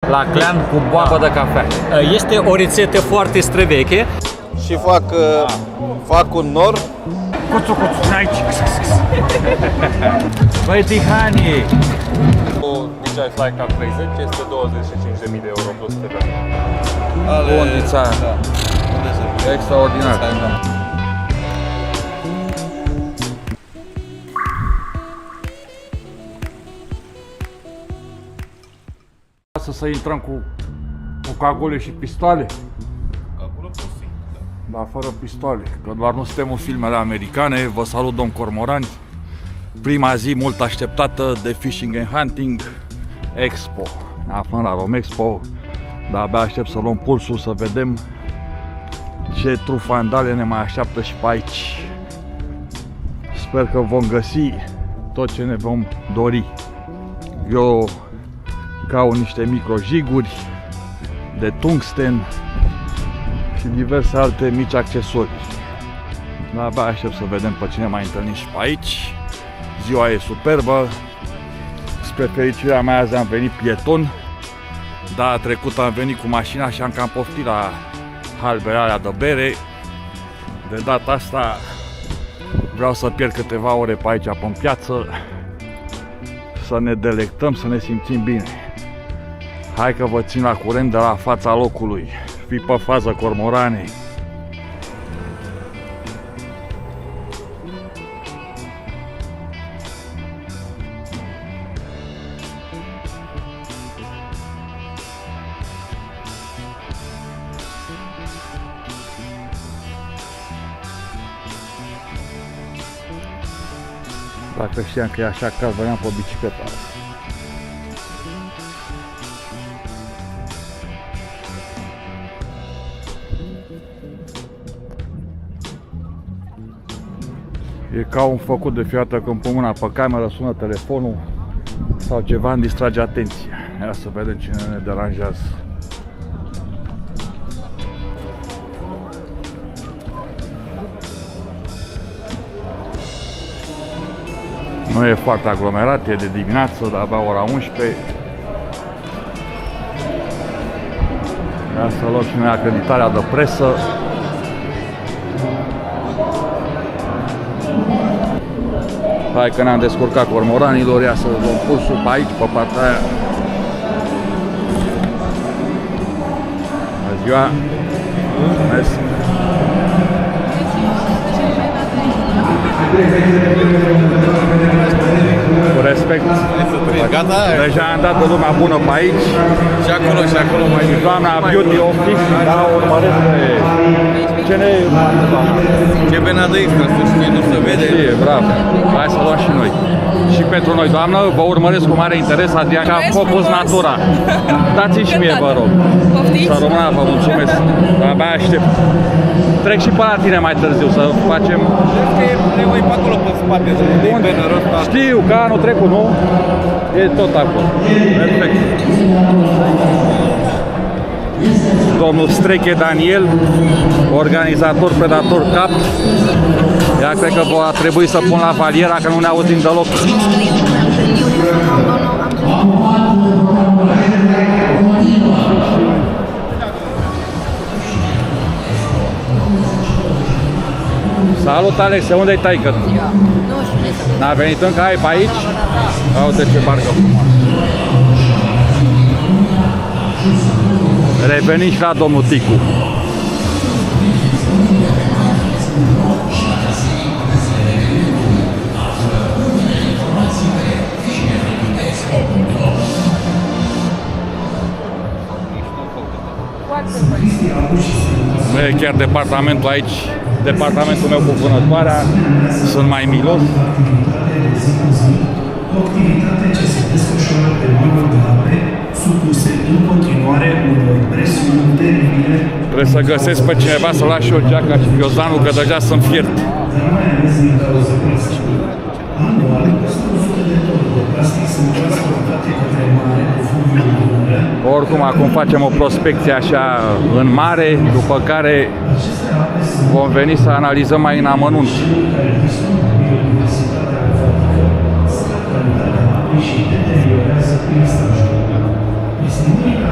la clean cu boabă de cafea. Este o rețetă foarte străveche. Și fac un nor. Cuțu, aici. Băi, Tihani! DJI Flycam 30 este 25.000 de euro plus TVA. Condița. Da. Extraordinar. Să intrăm cu cagule și pistoale? Dar fără pistoale, că doar nu suntem în filmele americane. Vă salut, domn Cormorani. Prima zi mult așteptată de Fishing and Hunting Expo. Ne aflăm la Romexpo, dar abia aștept să luăm pulsul, să vedem ce trufandale ne mai așteaptă și pe aici. Sper că vom găsi tot ce ne vom dori. Eu caut niște microjiguri de tungsten și diverse alte mici accesorii. Dar abia aștept să vedem pe cine mai întâlnim și pe aici. Ziua e superbă. Spre fericirea mea azi am venit pieton. Data trecută am venit cu mașina și am cam poftit la halberarea de bere. De data asta vreau să pierd câteva ore pe aici, pe piață, să ne delectăm, să ne simțim bine. Hai că vă țin la curent de la fața locului. Fii pe fază, Cormorane! Dacă știam că e așa cald, veneam pe bicicletă. E ca un făcut de fiată când pun mâna pe cameră, sună telefonul sau ceva îmi distrage atenția. Ia să vedem cine ne deranjează. Nu e foarte aglomerat, e de dimineață, dar abia ora 11. Ia să luăm și noi acreditarea de presă. Hai că ne-am descurcat, cormoranilor, ia să luăm pulsul pe aici, pe partea aia. Bună ziua! Mulțumesc! Cu respect. Gata? Deja am dat de lumea bună pe aici. Și acolo mai Doamna Beauty Office, da, urmăresc pe... Ce ne... Ce benadă extra, să știi, nu se vede. E, bravo. Hai să luăm și noi. Și pentru noi, doamnă, vă urmăresc cu mare interes, Adrian, ca Focus Natura. Dați-mi și mie, vă rog. Să rămână, vă mulțumesc. Abia aștept. Trec și pe la tine mai târziu, să facem... Cred că e pe acolo, pe spate, de bannerul ăsta. Știu, că anul trecut, nu? E tot acolo. Perfect. Domnul Streche Daniel, organizator Predator Cup. Ea cred că va trebui să pun la valiera, că nu ne auzim deloc. Salut, Alex, unde-i taică? N-a venit încă, ai pe aici? Uite ce barcă frumoasă. Revenim și la domnul Ticu. Nu e chiar departamentul aici, departamentul meu cu vânătoarea, sunt mai milos. O activitate ce se desfășoară pe malul de ape, supuse în continuare unor presiuni teribile. Trebuie să găsesc pe cineva să lași o geaca și ghiozdanul, că deja sunt fiert. Dar mai ales din cauza plasticului. Anual, 100 de tone de plastic sunt transportate către mare cu fluviul Dunărea. Oricum, acum facem o prospecție așa în mare, după care vom veni să analizăm mai în amănunt. Și deteriorează prin stagiune. Este unica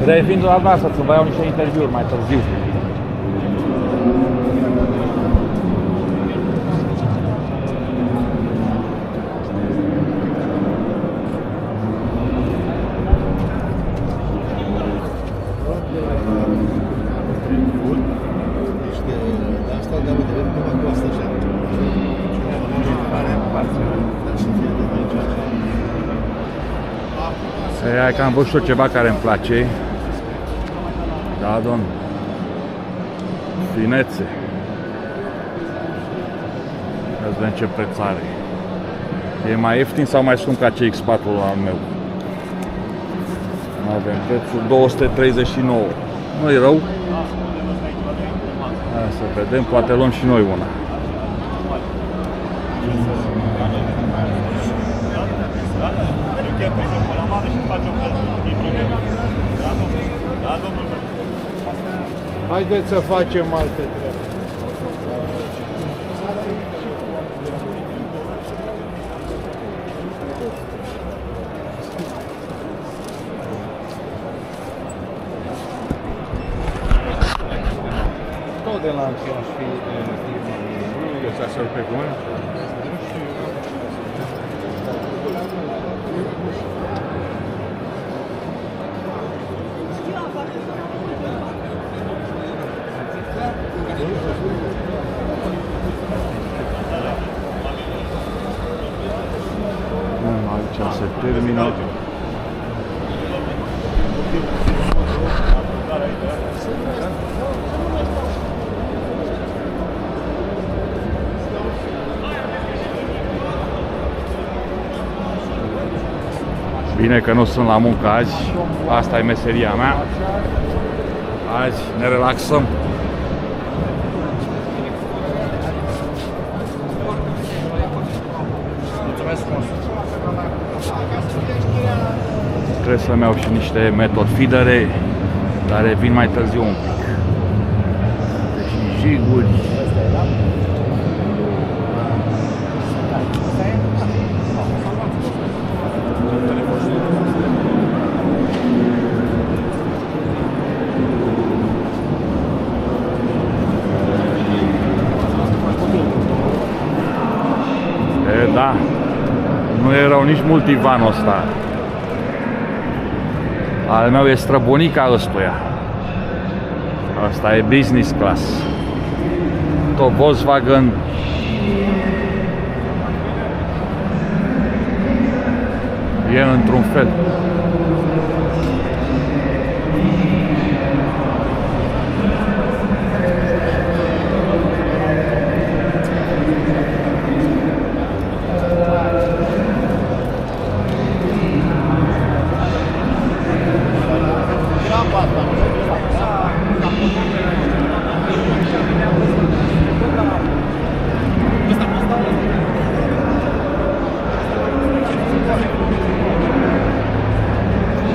Revin la noastră să vă iau niște interviuri mai târziu. Hai că am văzut ceva care îmi place. Da, domn. Finețe. Să vedem ce preț are. E mai ieftin sau mai scump ca CX4 al meu? Avem prețul 239. Nu-i rău. Hai să vedem, poate luăm și noi una. Haideți să facem alte treabă. Tot de la aceeași firmă. Nu găsea să-l pe cum? Aici se termină. Bine că nu sunt la muncă azi. Asta e meseria mea. Azi ne relaxăm. Trebuie să-mi iau și niște method feedere, dar vin mai târziu un pic. Și jiguri. Da, nu erau nici multivanul ăsta. Al meu e străbunica ăstuia. Asta e business class. Tot Volkswagen. E într-un fel.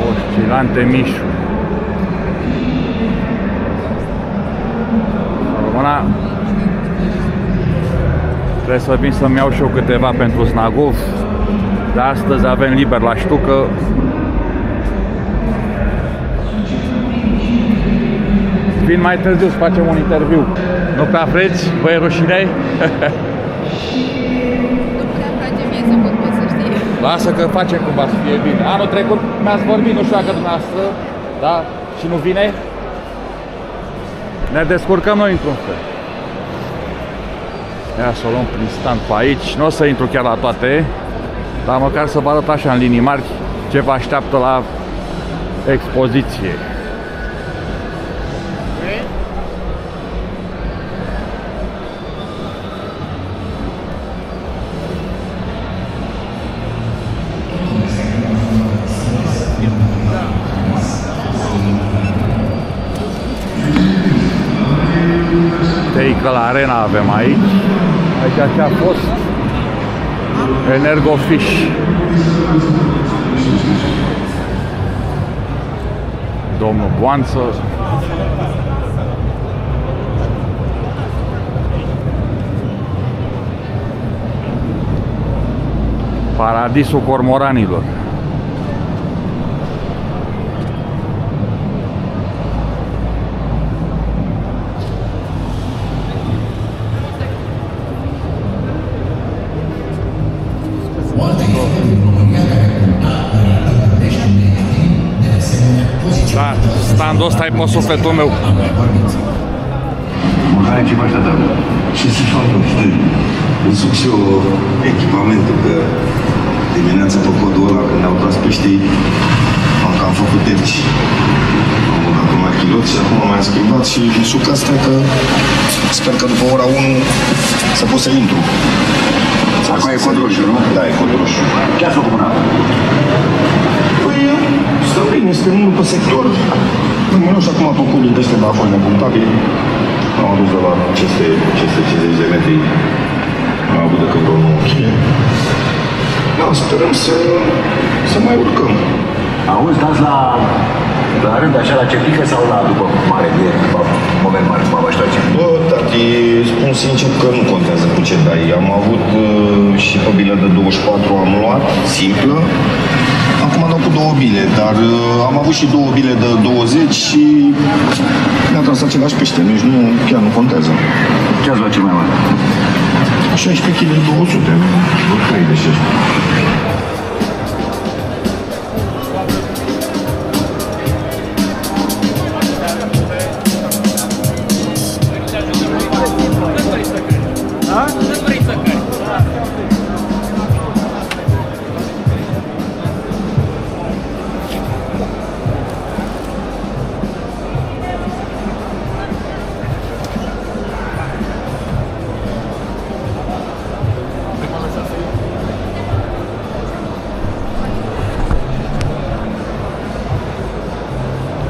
Oscilante Mișu. Româna. Trebuie să vin să-mi iau și eu câteva pentru Znagov. De astăzi avem liber la Ștucă. Vin mai târziu să facem un interviu. Nu prea vreți? Vă e rușine? Nu prea face mie să pot, să știi. Lasă că facem cumva să fie bine. Anul trecut mi-ați vorbit, nu știu dacă dumneavoastră, da? Și nu vine? Ne descurcăm noi într-un fel. Ia să o luăm prin stand pe aici. Nu o să intru chiar la toate, dar măcar să vă arăt așa în linii mari ce vă așteaptă la expoziție. Vehicle Arena avem aici. Aici ce a fost Energofish. Domnul Boanță. Paradisul cormoranilor. Da, standul ăsta e pe sufletul meu. Mâncarea ce vă așteptăm. Și sunt foarte știi. Îmi suc și eu echipamentul că dimineața pe codul ăla când ne-au tras peștii am cam făcut terci. Am băgat un achilot și acum m-am schimbat și îmi suc astea că sper că după ora 1 să pot să intru. Acum e cod roșu, nu? Da, e cod roșu. Ce ați făcut până acum? Păi, stă bine, suntem unul pe sector. Terminăm și acum pe codul de ăsta, dar a fost nepunctabil. Am adus de la 550 de metri. Am avut decât vreo 9 kg. Da, sperăm să mai urcăm. Auzi, dați la rând așa la cepică sau la după mare de moment mare, mă așteaptă? Bă, tati, spun sincer că nu contează cu ce dai. Am avut și pe bilă de 24 am luat, simplă. Acum dau cu 2 bile, dar am avut și 2 bile de 20 și mi-a tras același pește, nici nu, chiar nu contează. Ce ați luat cel mai mare? 16 kg 200, vreo 3 de 16.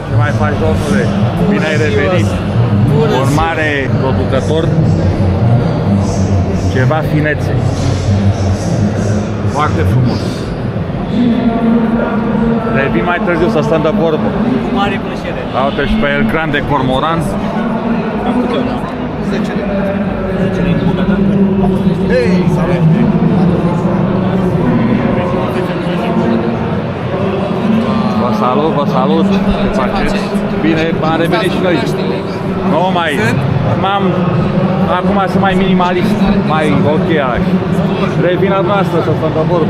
Ce mai faci, domnule? Bine ai revenit. Un mare producător. Ceva finețe. Foarte frumos. Revin mai târziu să stăm de vorbă. Cu mare plăcere. Uite și pe El Grande Cormoran. Am cât eu, da? 10 lei. 10 lei cu gata? Hei, salut! Vă salut, vă salut. Ce faceți? Bine, am revenit și noi. Nu mai. Acum sunt mai minimalist, mai ok așa. Revin la noastră să stăm de vorbă.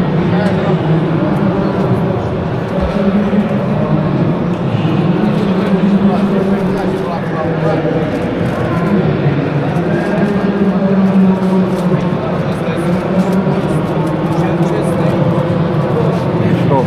Mișto.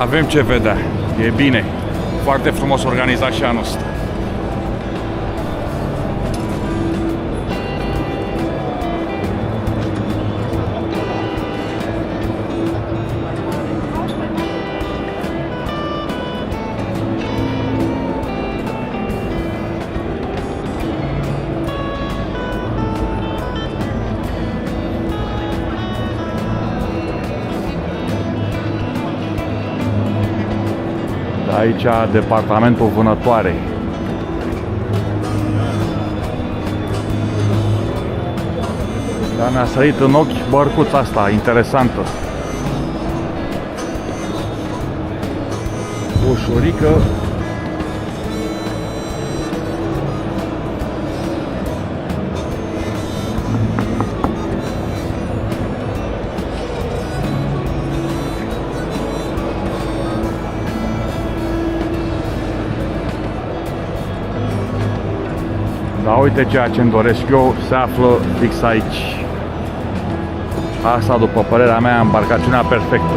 Avem ce vedea. E bine. Foarte frumos organizat și anul ăsta. Aici departamentul vânătoare. Dar mi-a sărit în ochi bărcuța asta interesantă. Ușurică. Dar uite ceea ce îmi doresc eu se află fix aici. Asta, după părerea mea, embarcațiunea perfectă.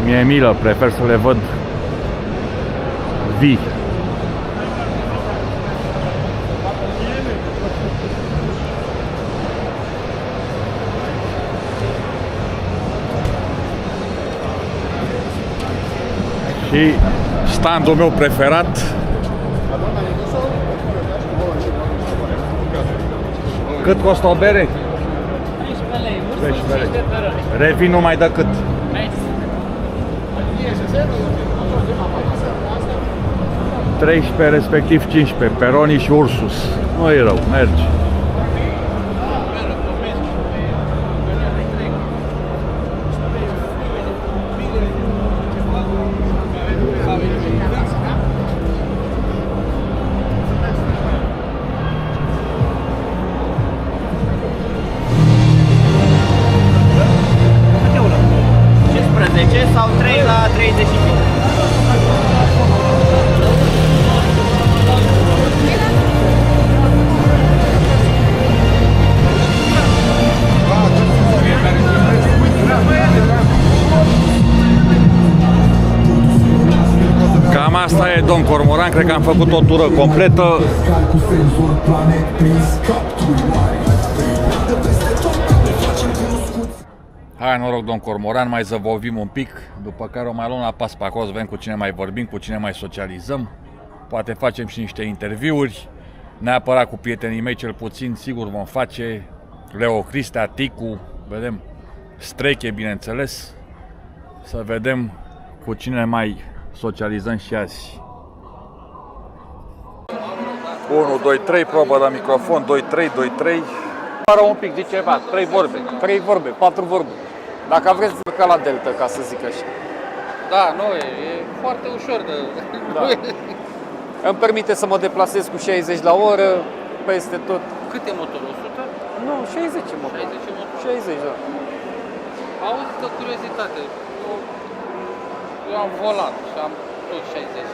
Mi-e milă, prefer să le văd vii. Și standul meu preferat. Cât costă o bere? 13 lei. Revin numai de cât? 13, respectiv 15, Peroni și Ursus. Nu e rău, merge. Sau 3 la 35. Cam asta e, domn Cormoran, cred că am făcut o tură completă. Hai noroc, domn Cormoran, mai zăbovim un pic, după care o mai luăm la pas pe acolo, să vedem cu cine mai vorbim, cu cine mai socializăm. Poate facem și niște interviuri, neapărat cu prietenii mei cel puțin, sigur vom face. Leo Cristea, Ticu, vedem, Streche, bineînțeles, să vedem cu cine mai socializăm și azi. 1, 2, 3, probă la microfon, 2, 3, 2, 3. Pară un pic, zice ceva, 3 vorbe. 3 vorbe, 4 vorbe. Dacă vreți să ca la Delta, ca să zic așa. Da, nu, e foarte ușor de... Da. Îmi permite să mă deplasez cu 60 la oră, peste tot. Cât e motorul? 100? Nu, 60 e motor. 60 e motor. 60, da. Auzi, că curiozitate. Eu am volant și am tot 60.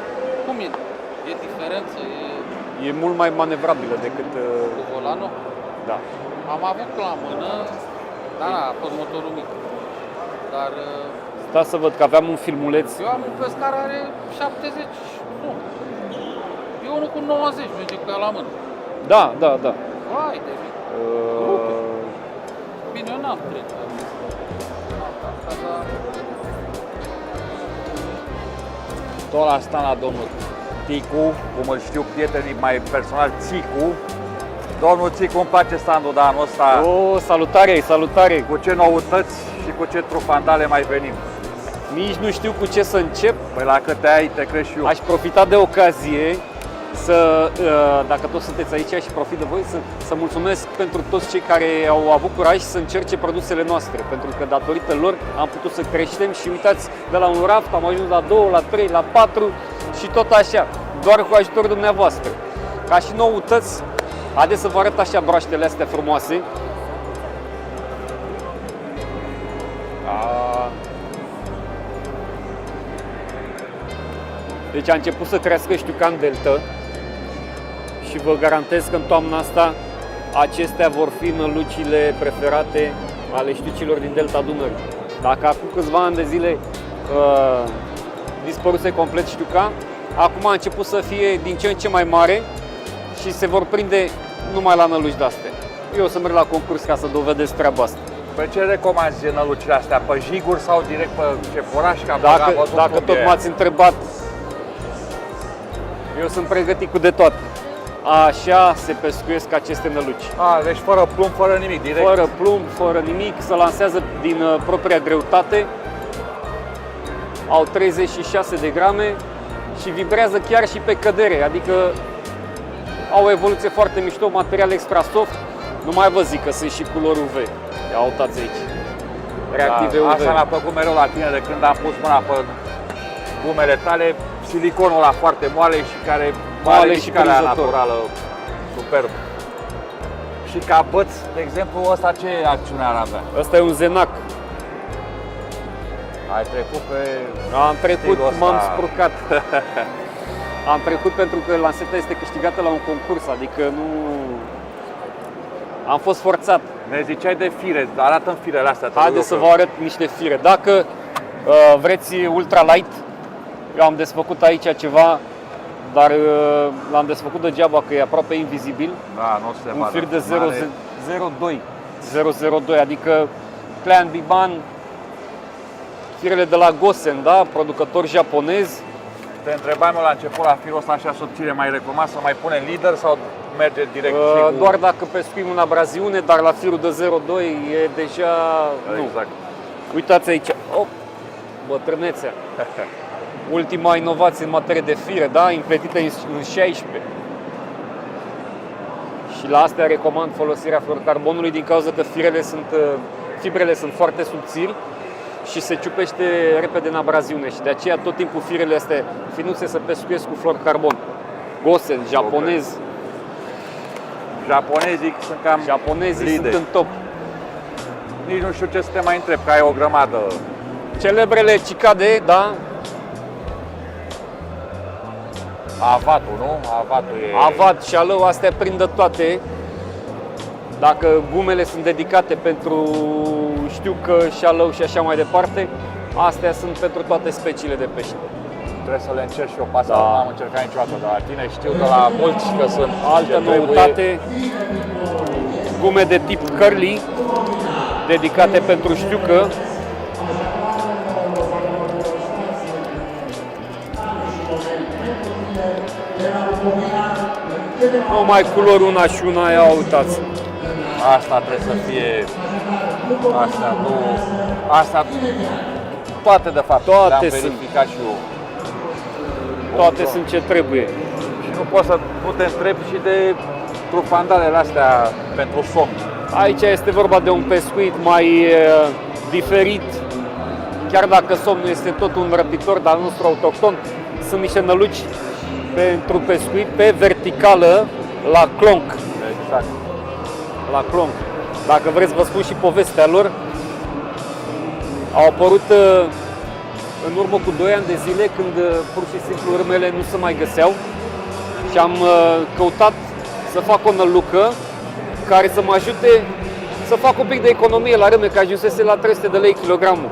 Cum e? E diferență? E mult mai manevrabilă decât... Cu volanul? Da. Am avut la mână, dar a fost motorul mic. Dar Da, să văd că aveam un filmuleț. eu am un pescar are 70, nu. E unul cu 90, merge cu ea la mână. Da, da, da. Vai de mine. Bine, eu n-am trecut. Tot la stand la domnul Ticu, cum îl știu prietenii mai personal, Țicu. Domnul Țicu, îmi place standul de anul ăsta. Salutare, salutare! Cu ce noutăți și cu ce trufandale mai venim? Nici nu știu cu ce să încep. Păi la câte ai, te crezi și eu. Aș profita de ocazie să, dacă toți sunteți aici și profit de voi, să mulțumesc pentru toți cei care au avut curaj să încerce produsele noastre, pentru că datorită lor am putut să creștem și uitați, de la un raft am ajuns la 2, la 3, la 4 și tot așa, doar cu ajutorul dumneavoastră. Ca și noutăți, haideți să vă arăt așa broaștele astea frumoase. Deci a început să crească știucan Delta și vă garantez că în toamna asta acestea vor fi nălucile preferate ale știucilor din Delta Dunării. Dacă acum câțiva ani de zile dispăruse complet știuca, acum a început să fie din ce în ce mai mare și se vor prinde numai la năluci de-astea. Eu o să merg la concurs ca să dovedesc treaba asta. Pe ce recomanzi nălucile astea? Pe jiguri sau direct pe cepuraș? Dacă tot m-ați întrebat, eu sunt pregătit cu de toate. Așa se pescuiesc aceste năluci. Deci fără plumb, fără nimic, direct? Fără plumb, fără nimic, se lansează din propria greutate. Au 36 de grame și vibrează chiar și pe cădere, adică au o evoluție foarte mișto, material extra soft. Nu mai vă zic că sunt și culori UV. Ia uitați aici. Reactive UV. Asta mi-a plăcut mereu la tine de când am pus mâna pe gumele tale, siliconul ăla foarte moale și care moale și mișcarea prinzător. naturală superb. Și ca băț, de exemplu, ăsta ce acțiune ar avea? Ăsta e un Zenac. Ai trecut pe... Am trecut, stilul ăsta. m-am spurcat. Am trecut pentru că lanseta este câștigată la un concurs, adică nu... Am fost forțat. Ne ziceai de fire, arată-mi firele astea. Haideți să vă arăt niște fire. Dacă vreți ultralight, eu am desfăcut aici ceva, dar l-am desfăcut degeaba că e aproape invizibil. Da, nu se un fir de 002, adică Clan Biban, firele de la Gosen, da? Producător japonez. Te întrebam eu la început, la firul ăsta așa subțire, mai recomand să mai punem lider sau merge direct? Doar dacă pescuim în abraziune, dar la firul de 02 e deja... Exact. Nu. Uitați aici, bătrânețea. Ultima inovație în materie de fire, da? Împletită în 16. Și la astea recomand folosirea fluorocarbonului din cauza că fibrele sunt foarte subțiri și se ciupește repede în abraziune și de aceea tot timpul firele astea finuțe se pescuiesc cu fluorocarbon. Gosen, japonez. Japonezii sunt cam Japonezii lideri. sunt în top. Nici nu știu ce să te mai întreb, că ai o grămadă. Celebrele cicade, da? Avatul, nu? Avatul e... Avat și alău, astea prindă toate. Dacă gumele sunt dedicate pentru știucă, șalău și așa mai departe, astea sunt pentru toate speciile de pește. Trebuie să le încerc și eu, asta Da. nu am încercat niciodată, dar la tine știu că la mulți că sunt Altă noutate, gume de tip curly, dedicate pentru știucă. Numai culori una și una, ia uitați. Asta trebuie să fie... Asta nu... Asta... Toate de fapt, Toate le-am sunt. verificat și eu. Toate sunt ce trebuie. Și nu poți să nu te întrebi și de trufandalele astea pentru somn. Aici este vorba de un pescuit mai diferit, chiar dacă somnul este tot un răpitor, dar al nostru autohton. Sunt niște năluci pentru pescuit pe verticală la clonc. Exact. La clonc. Dacă vreți, vă spun și povestea lor. Au apărut în urmă cu 2 ani de zile, când pur și simplu urmele nu se mai găseau și am căutat să fac o nălucă care să mă ajute să fac un pic de economie la râme, că ajunsese la 300 de lei kilogramul.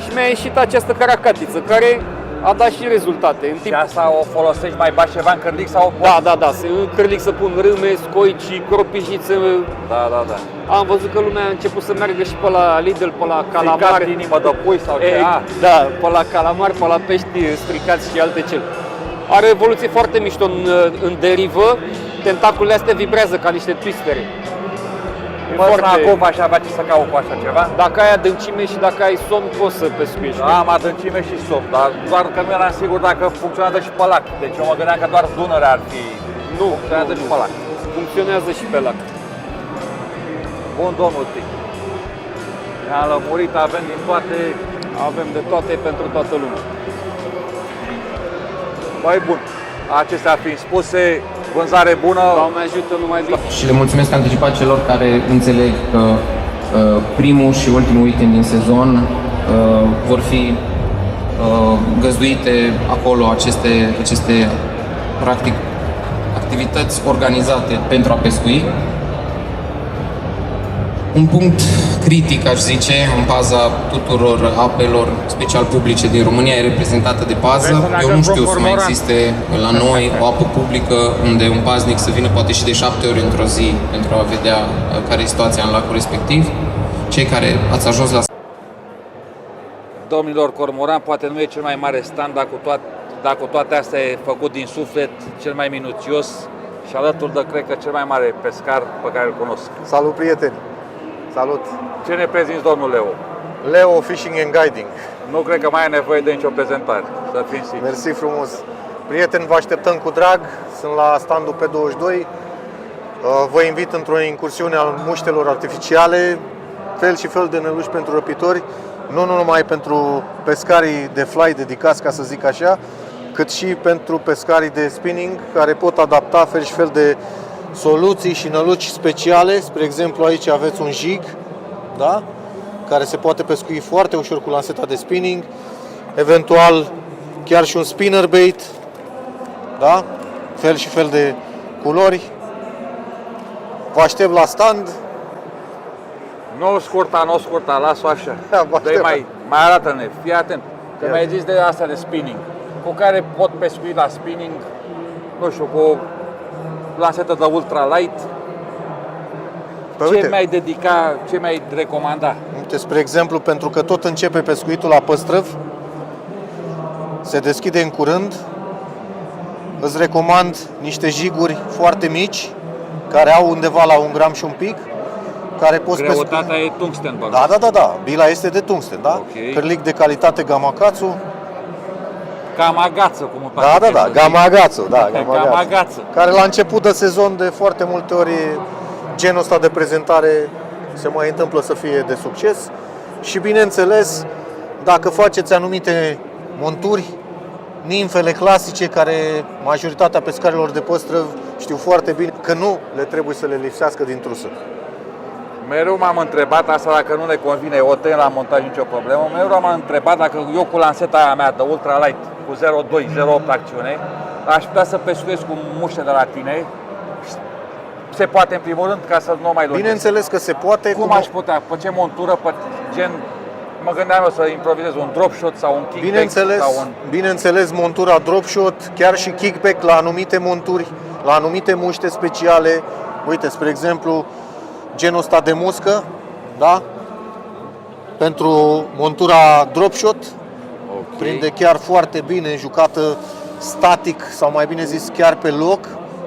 Și mi-a ieșit această caracatiță, care a dat și rezultate. În Și timp... asta o folosești, mai bagi ceva în cârlic sau? Da. În cârlic să pun râme, scoici, cropișițe. Da. Am văzut că lumea a început să meargă și pe la Lidl, pe la calamar. Stricat inimă de pui sau ce? Da, pe la calamar, pe la pești stricați și alte cele. Are o evoluție foarte mișto în derivă. Tentaculele astea vibrează ca niște twistere. Până acum aș avea ce să caut cu așa ceva? Dacă ai adâncime și dacă ai somn, poți să pescuiești. Am adâncime și somn, dar doar că nu eram sigur dacă funcționează și pe lac. Deci eu mă gândeam că doar Dunărea ar fi. Nu, funcționează și pe lac. Funcționează și pe lac. Bun, domnul Tic. Ne-am lămurit, avem din toate. Avem de toate pentru toată lumea. Mai bun. Acestea fiind spuse, vânzare bună. Doamne ajută, nu mai zic. Și le mulțumesc anticipat celor care înțeleg că primul și ultimul weekend din sezon vor fi găzduite acolo aceste practic activități organizate pentru a pescui. Un punct critic, aș zice, în baza tuturor apelor, special publice din România, e reprezentată de pază. Eu nu știu să mai existe la noi o apă publică unde un paznic să vină poate și de 7 ori într-o zi pentru a vedea care e situația în lacul respectiv. Cei care ați ajuns la... Domnilor, cormoran poate nu e cel mai mare stand, dar cu toate astea e făcut din suflet, cel mai minuțios și alături de, cred că, cel mai mare pescar pe care îl cunosc. Salut, prieteni! Salut! Ce ne prezinți, domnul Leo? Leo Fishing and Guiding. Nu cred că mai ai nevoie de nicio prezentare, să fim sinceri. Mersi frumos! Prieteni, vă așteptăm cu drag, sunt la standul pe 22. Vă invit într-o incursiune al muștelor artificiale, fel și fel de năluși pentru răpitori, nu numai pentru pescarii de fly dedicați, ca să zic așa, cât și pentru pescarii de spinning, care pot adapta fel și fel de soluții și năluci speciale. Spre exemplu, aici aveți un jig, da? Care se poate pescui foarte ușor cu lanseta de spinning, eventual chiar și un spinnerbait, da? Fel și fel de culori. Vă aștept la stand. Nu scurta, las-o așa. Mai arată-ne, fii atent. Că mi-ai zis de asta de spinning. Cu care pot pescui la spinning, nu știu, cu o lansetă de ultralight. Ce mi-ai dedica, ce mi-ai recomanda? Uite, spre exemplu, pentru că tot începe pescuitul la păstrăv, se deschide în curând, îți recomand niște jiguri foarte mici, care au undeva la 1 gram și un pic, care poți pescui. Greutatea e tungsten, bă. Da. Bila este de tungsten, da? Okay. Cârlic de calitate Gamakatsu. Gamagață, cum îmi place. Da, Gamakatsu, Gamagață. Care la început de sezon, de foarte multe ori, genul ăsta de prezentare se mai întâmplă să fie de succes. Și bineînțeles, dacă faceți anumite monturi, nimfele clasice, care majoritatea pescarilor de păstrăv știu foarte bine că nu le trebuie să le lipsească din trusă. Mereu m-am întrebat, asta dacă nu ne convine, o tăiem la montaj, nicio problemă, mereu m-am întrebat dacă eu cu lanseta aia mea de ultralight, cu 0.2, 0.8 acțiune, aș putea să pescuiesc cu muște de la tine. Se poate în primul rând, ca să nu mai lungesc. Bineînțeles că se poate. Cum aș putea? Pe ce montură? Pe gen, mă gândeam eu să improvizez un drop shot sau un kickback. Bineînțeles, montura drop shot, chiar și kickback la anumite monturi, la anumite muște speciale. Uite, spre exemplu, genul ăsta de muscă, da? Pentru montura drop shot, prinde chiar foarte bine, jucată static sau mai bine zis chiar pe loc,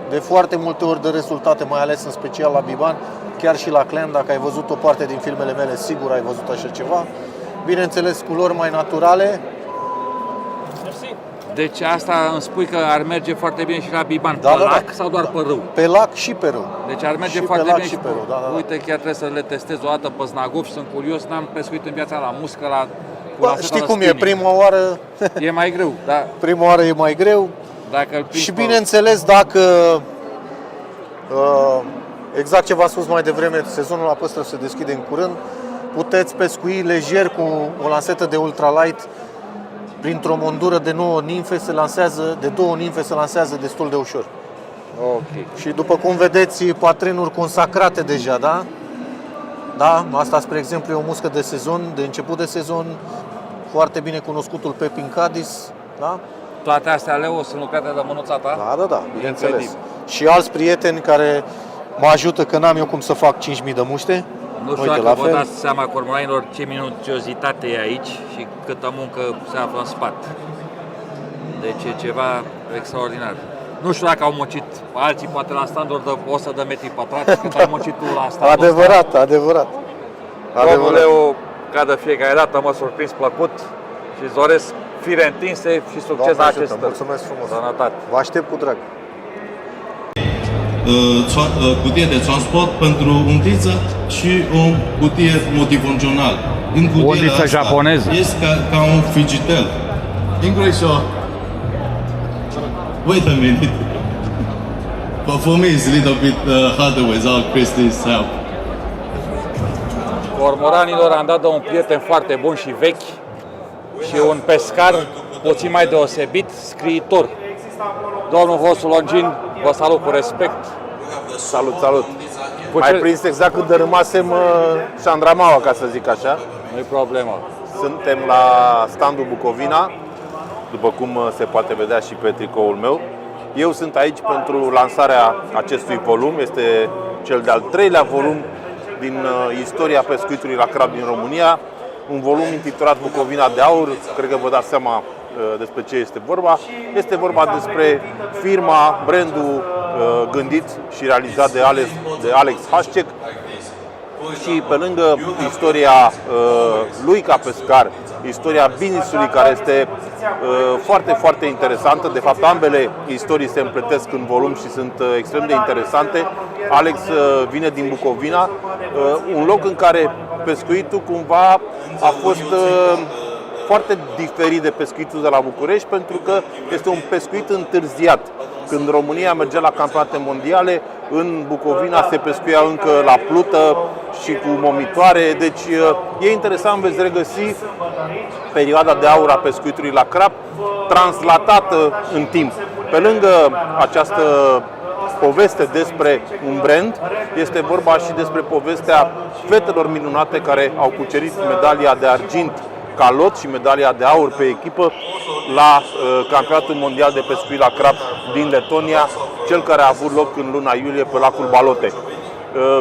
de foarte multe ori de rezultate, mai ales în special la biban, chiar și la clam. Dacă ai văzut o parte din filmele mele, sigur ai văzut așa ceva. Bineînțeles, culori mai naturale. Deci asta îmi spui că ar merge foarte bine și la biban, pe lac sau doar pe râu? Pe lac și pe râu. Deci ar merge foarte bine și pe râu. Uite, chiar trebuie să le testez o dată pe Snagov și sunt curios, n-am pescuit în viața la muscă, la știi cum e, prima oară e mai greu, da. Prima oară e mai greu. Și bineînțeles, dacă exact ce v-am spus mai devreme, sezonul la păstrăv se deschide în curând, puteți pescui lejer cu o lansetă de ultralight printr-o mondură de 9 nimfe, de 2 nimfe se lansează destul de ușor. Ok. Și după cum vedeți, patrenuri consacrate deja, da? Da, asta, spre exemplu, e o muscă de sezon, de început de sezon, foarte bine cunoscutul Pepin Cadiz, da? Toate astea, Leo, sunt lucrate de mânuța ta? Da, bineînțeles. Și alți prieteni care mă ajută, că n-am eu cum să fac 5.000 de muște. Nu știu dacă vă dați seama, cormoranilor, ce minuțiozitate e aici și câtă muncă se află în spate. Deci e ceva extraordinar. Nu știu dacă au muncit alții, poate la standuri de 100 de metri pătrați, cât ai muncit tu la standul Adevărat. Domnul Leo, ca de fiecare dată, mă surprins plăcut și îți doresc fire întinse și succes la acest târg. Mulțumesc frumos. Sănătate. Vă aștept cu drag. Cutie de transport pentru undiță și o cutie multifuncțional. În cutia asta japoneză. este ca un frigider. English or... Wait a minute. But for me it's a little bit harder without Christy's help. Cormoranilor am dat de un prieten foarte bun și vechi și un pescar puțin mai deosebit, scriitor. Domnul Vosu Longin, vă salut cu respect. Salut! Mai prins exact cât de rămasem Șandramaua, ca să zic așa. Nu-i problemă. Suntem la standul Bucovina, după cum se poate vedea și pe tricoul meu. Eu sunt aici pentru lansarea acestui volum. Este cel de-al 3-lea volum din istoria pescuitului la crab din România. Un volum intitulat Bucovina de Aur. Cred că vă dați seama despre ce este vorba. Este vorba despre firma, brandul gândit și realizat de Alex Hașcec. Și pe lângă istoria lui ca pescar, istoria business-ului care este foarte, foarte interesantă. De fapt, ambele istorii se împletesc în volum și sunt extrem de interesante. Alex vine din Bucovina, un loc în care pescuitul cumva a fost foarte diferit de pescuitul de la București, pentru că este un pescuit întârziat. Când România mergea la campionate mondiale, în Bucovina se pescuia încă la plută și cu momitoare. Deci e interesant, veți regăsi perioada de aur a pescuitului la crab translatată în timp. Pe lângă această poveste despre un brand, este vorba și despre povestea fetelor minunate care au cucerit medalia de argint ca lot și medalia de aur pe echipă la campionatul mondial de pescuit la crab din Letonia, cel care a avut loc în luna iulie pe lacul Balote.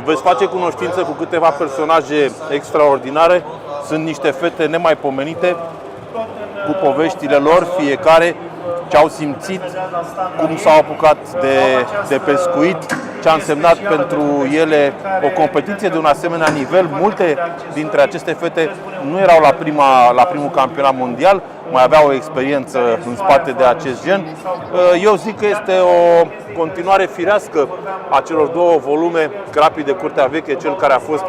Veți face cunoștință cu câteva personaje extraordinare. Sunt niște fete nemaipomenite cu poveștile lor, fiecare ce au simțit, cum s-au apucat de pescuit, ce a însemnat pentru ele o competiție de un asemenea nivel. Multe dintre aceste fete nu erau la primul campionat mondial, mai aveau o experiență în spate de acest gen. Eu zic că este o continuare firească a celor două volume, Crapii de Curtea Veche, cel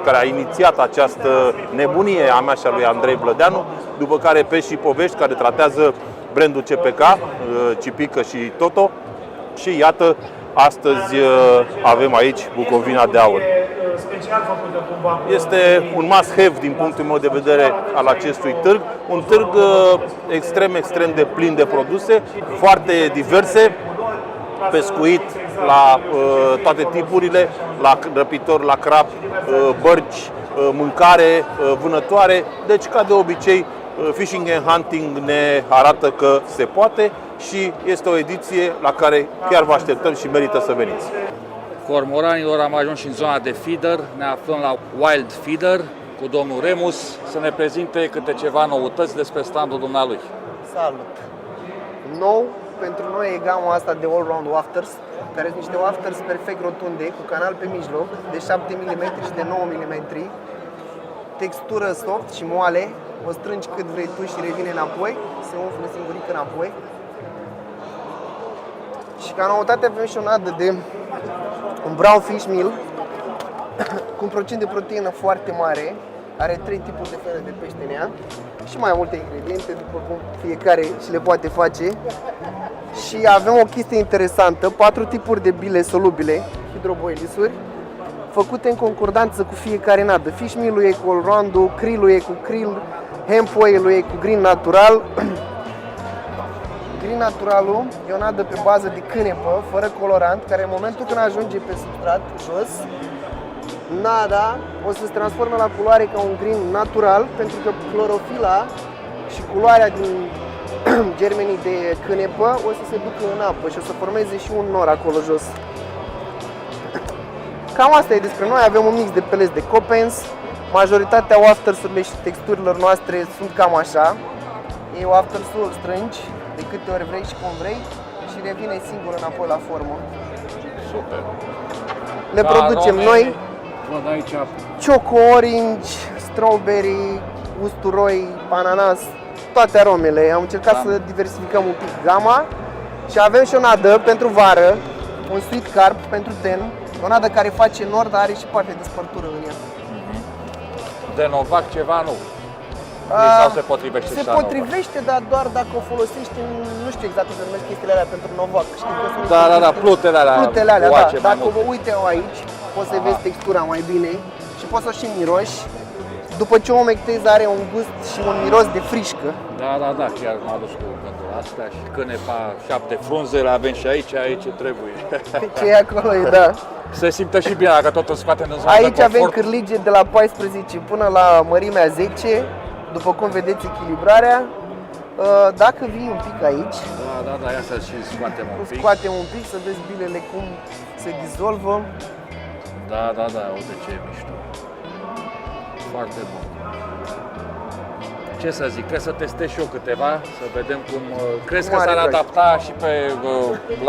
care a inițiat această nebunie a mea și a lui Andrei Blădeanu, după care Pești și Povești, care tratează brandul CPK, Cipică și Toto. Și iată, astăzi avem aici Bucovina de Aur. Este un must-have din punctul meu de vedere al acestui târg. Un târg extrem, extrem de plin de produse, foarte diverse, pescuit la toate tipurile, la răpitori, la crab, bărci, mâncare, vânătoare. Deci, ca de obicei, Fishing and Hunting ne arată că se poate și este o ediție la care chiar vă așteptăm și merită să veniți. Cormoranilor, am ajuns și în zona de feeder, ne aflăm la Wild Feeder cu domnul Remus să ne prezinte câte ceva noutăți despre standul dumnealui. Salut! Nou pentru noi e gama asta de all-round wafters, care sunt niște wafters perfect rotunde, cu canal pe mijloc, de 7 mm și de 9 mm, textură soft și moale, o strângi cât vrei tu și revine înapoi, se umflă singuric înapoi. Și ca noutate avem și o nadă de un brown fish meal cu un procent de proteină foarte mare, are 3 tipuri de feluri de pește în ea și mai multe ingrediente, după cum fiecare și le poate face. Și avem o chestie interesantă, 4 tipuri de bile solubile, hidroboilisuri, făcute în concordanță cu fiecare nadă. Fish meal-ul e cu all-round-ul, krill-ul e cu krill, hemp oil-ul e cu green natural. green naturalul e o nadă pe bază de cânepă, fără colorant, care în momentul când ajunge pe substrat jos, nada o să se transforme la culoare ca un green natural, pentru că clorofila și culoarea din germenii de cânepă o să se ducă în apă și o să formeze și un nor acolo jos. Cam asta e despre noi, avem un mix de peleți de Coppens. Majoritatea wafters-urile și texturilor noastre sunt cam așa. E wafters-ul strângi de câte ori vrei și cum vrei și revine singur înapoi la formă. Super. Le producem noi. Văd aici Choco orange, strawberry, usturoi, ananas, toate aromele. Am încercat să diversificăm un pic gama și avem și o nadă pentru vară, un sweet carp pentru ten, o nadă care face nord, dar are și parte de spărtură în ea. de Novac ceva nu. Sau se potrivește se potrivește, dar doar dacă o folosești, nu știu exact cum se numesc chestiile alea pentru Novac. Știi că sunt plutele alea. Plutele alea, da. Dacă vă uite aici, poți să vezi textura mai bine și poți să o și miroși. După ce o umectezi, are un gust și un miros de frișcă. Da, chiar m-a dus cu gândul astea și cânepa 7 frunze, le avem și aici ce trebuie. Ce e acolo, da. Se simte și bine dacă tot îl scoatem din zona aici de confort. avem cârlige de la 14 până la mărimea 10, după cum vedeți echilibrarea. Dacă vii un pic aici, Da, ia să și scoatem un pic. Scoatem un pic să vezi bilele cum se dizolvă. Da, uite ce e mișto. Foarte bun. Ce să zic, trebuie să testez și eu câteva, să vedem cum... Crezi că s-ar adapta și pe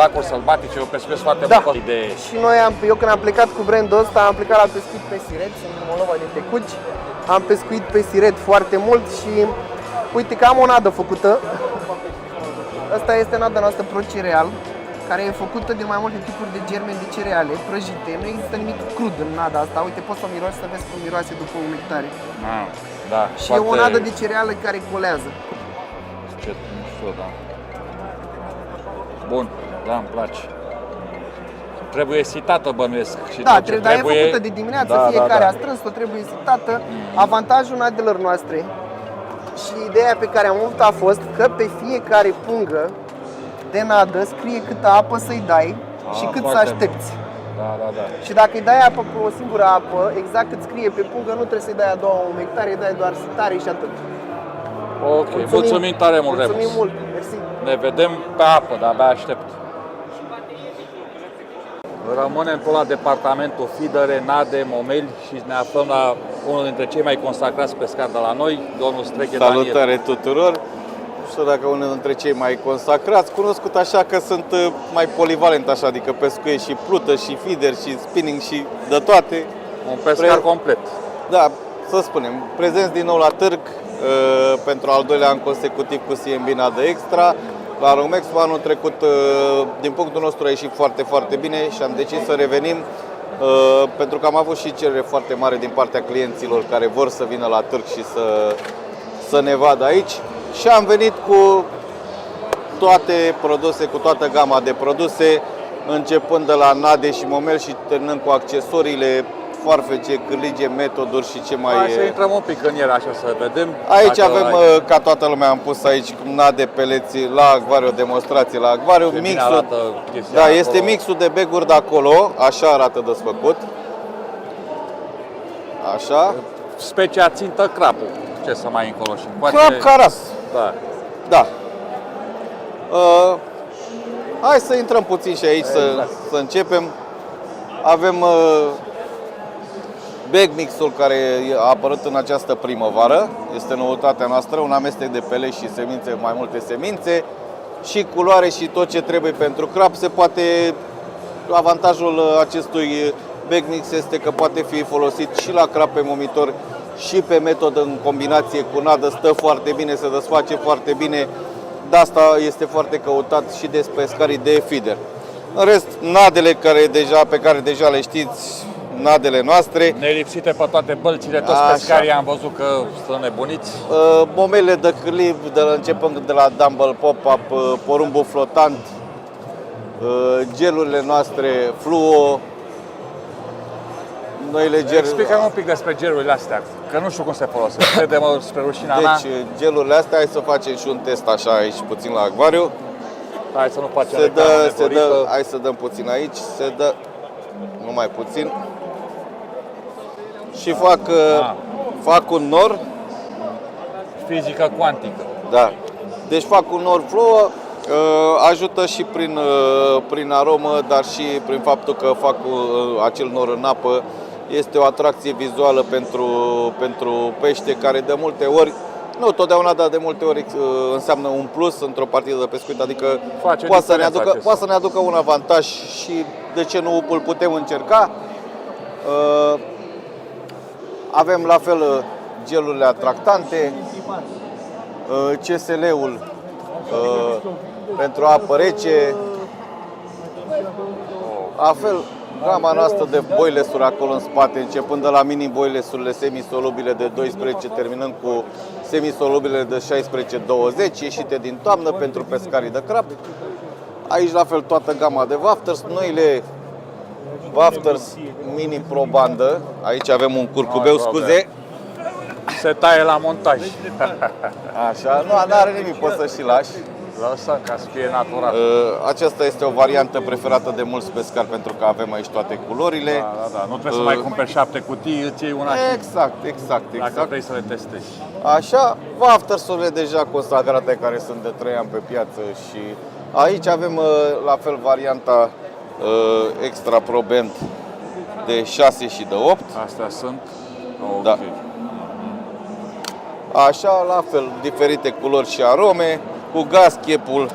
lacuri sălbatice, eu pescuiesc foarte mult idee. Și noi, eu când am plecat cu brandul ăsta, am plecat la pescuit pe Siret, sunt în Moldova de Tecuci. Am pescuit pe Siret foarte mult și uite că am o nadă făcută. Asta este nada noastră pro-cereal, care e făcută de mai multe tipuri de germeni de cereale prăjite. Nu există nimic crud în nada asta. Uite, poți să o miroși să vezi cum miroase după umectare. Da, și e o nadă de cereale care colează. Ce mișto, da. Bun, da, îmi place. Trebuie sitată, bănuiesc. Și da, dar e făcută de dimineață, fiecare a strâns-o, trebuie sitată. Avantajul nadelor noastre și ideea pe care am avut a fost că pe fiecare pungă de nadă scrie câtă apă să-i dai și cât să aștepți. Da. Și dacă îi dai apă pe o singură apă, exact cât scrie pe pungă, nu trebuie să-i dai a doua umectare, îi dai doar sitare și atât. Ok, mulțumim tare mult, Remus. Mulțumim mult, mersi. Ne vedem pe apă, dar abia aștept. Rămânem tot la departamentul fidere, nade, momeli și ne aflăm la unul dintre cei mai consacrați pescari de la noi, domnul Streche Daniel. Salutare tuturor! Nu știu dacă unul dintre cei mai consacrați, cunoscut așa că sunt mai polivalent așa, adică pescuiesc și plută, și feeder, și spinning, și de toate. Un pescar complet. Da, să spunem, prezenți din nou la târg pentru al doilea an consecutiv cu CMB Nadă Extra. La Romexpo anul trecut, din punctul nostru, a ieșit foarte, foarte bine și am decis să revenim pentru că am avut și cerere foarte mare din partea clienților care vor să vină la târg și să ne vadă aici. Și am venit cu toate produse, cu toată gama de produse, începând de la nade și momel și terminând cu accesoriile, foarfece, cârlige, metoduri și ce mai... Hai să intrăm un pic în ele, așa să vedem. Aici avem, ca toată lumea, am pus aici nade, peleți la acvariu, demonstrație la acvariu. Mixul, da, este mixul de beguri de acolo, așa arată desfăcut. Așa. Specia țintă crapul. Ce să mai încolo și încoace? Crap caras. Da. Hai să intrăm puțin și aici, să începem. Avem bag mixul care a apărut în această primăvară. Este noutatea noastră, un amestec de peleși și semințe, mai multe semințe și culoare și tot ce trebuie pentru crap. Se poate, avantajul acestui bag mix este că poate fi folosit și la crap pe momitor și pe metodă în combinație cu nadă, stă foarte bine, se desface foarte bine. De asta este foarte căutat și de pescarii de feeder. În rest, nadele pe care deja le știți, nadele noastre. Nelipsite pe toate bălțile, toți pescarii am văzut că sunt nebuniți. Momele de cârliv, începând de la Dumble Pop-Up, porumbul flotant, gelurile noastre, fluo, noile geluri. Explică-mi un pic despre gelurile astea, că nu știu cum se folosesc. Crede-mă spre rușina mea. Deci, gelurile astea, hai să facem și un test așa aici, puțin la acvariu. Hai să nu facem reclamă nedorită. hai să dăm puțin aici, se dă numai puțin. Și fac un nor. Fizică cuantică. Da. Deci fac un nor plouă, ajută și prin aromă, dar și prin faptul că fac acel nor în apă. Este o atracție vizuală pentru pește, care de multe ori, nu totdeauna, dar de multe ori înseamnă un plus într-o partidă de pescuit, adică poate să ne aducă un avantaj și de ce nu îl putem încerca. Avem la fel gelurile atractante, CSL-ul pentru apă rece, la fel gama noastră de boilesuri acolo în spate, începând de la mini boilesurile semisolubile de 12, terminând cu semisolubile de 16-20, ieșite din toamnă pentru pescarii de crab. Aici la fel toată gama de wafters, noile wafters mini pro bandă. Aici avem un curcubeu, scuze. Se taie la montaj. Așa, nu are nimic, poți să și lași. Lăsăm ca să fie natural. Aceasta este o variantă preferată de mulți pescari pentru că avem aici toate culorile. Da. Nu trebuie să mai cumperi 7 cutii, îți iei una. Exact. Dacă vrei să le testezi. Așa, waftersurile deja consacrate care sunt de 3 ani pe piață și aici avem la fel varianta Extra Pro Band de 6 și de 8. Astea sunt? Da. Așa, la fel, diferite culori și arome. Cu gaschepul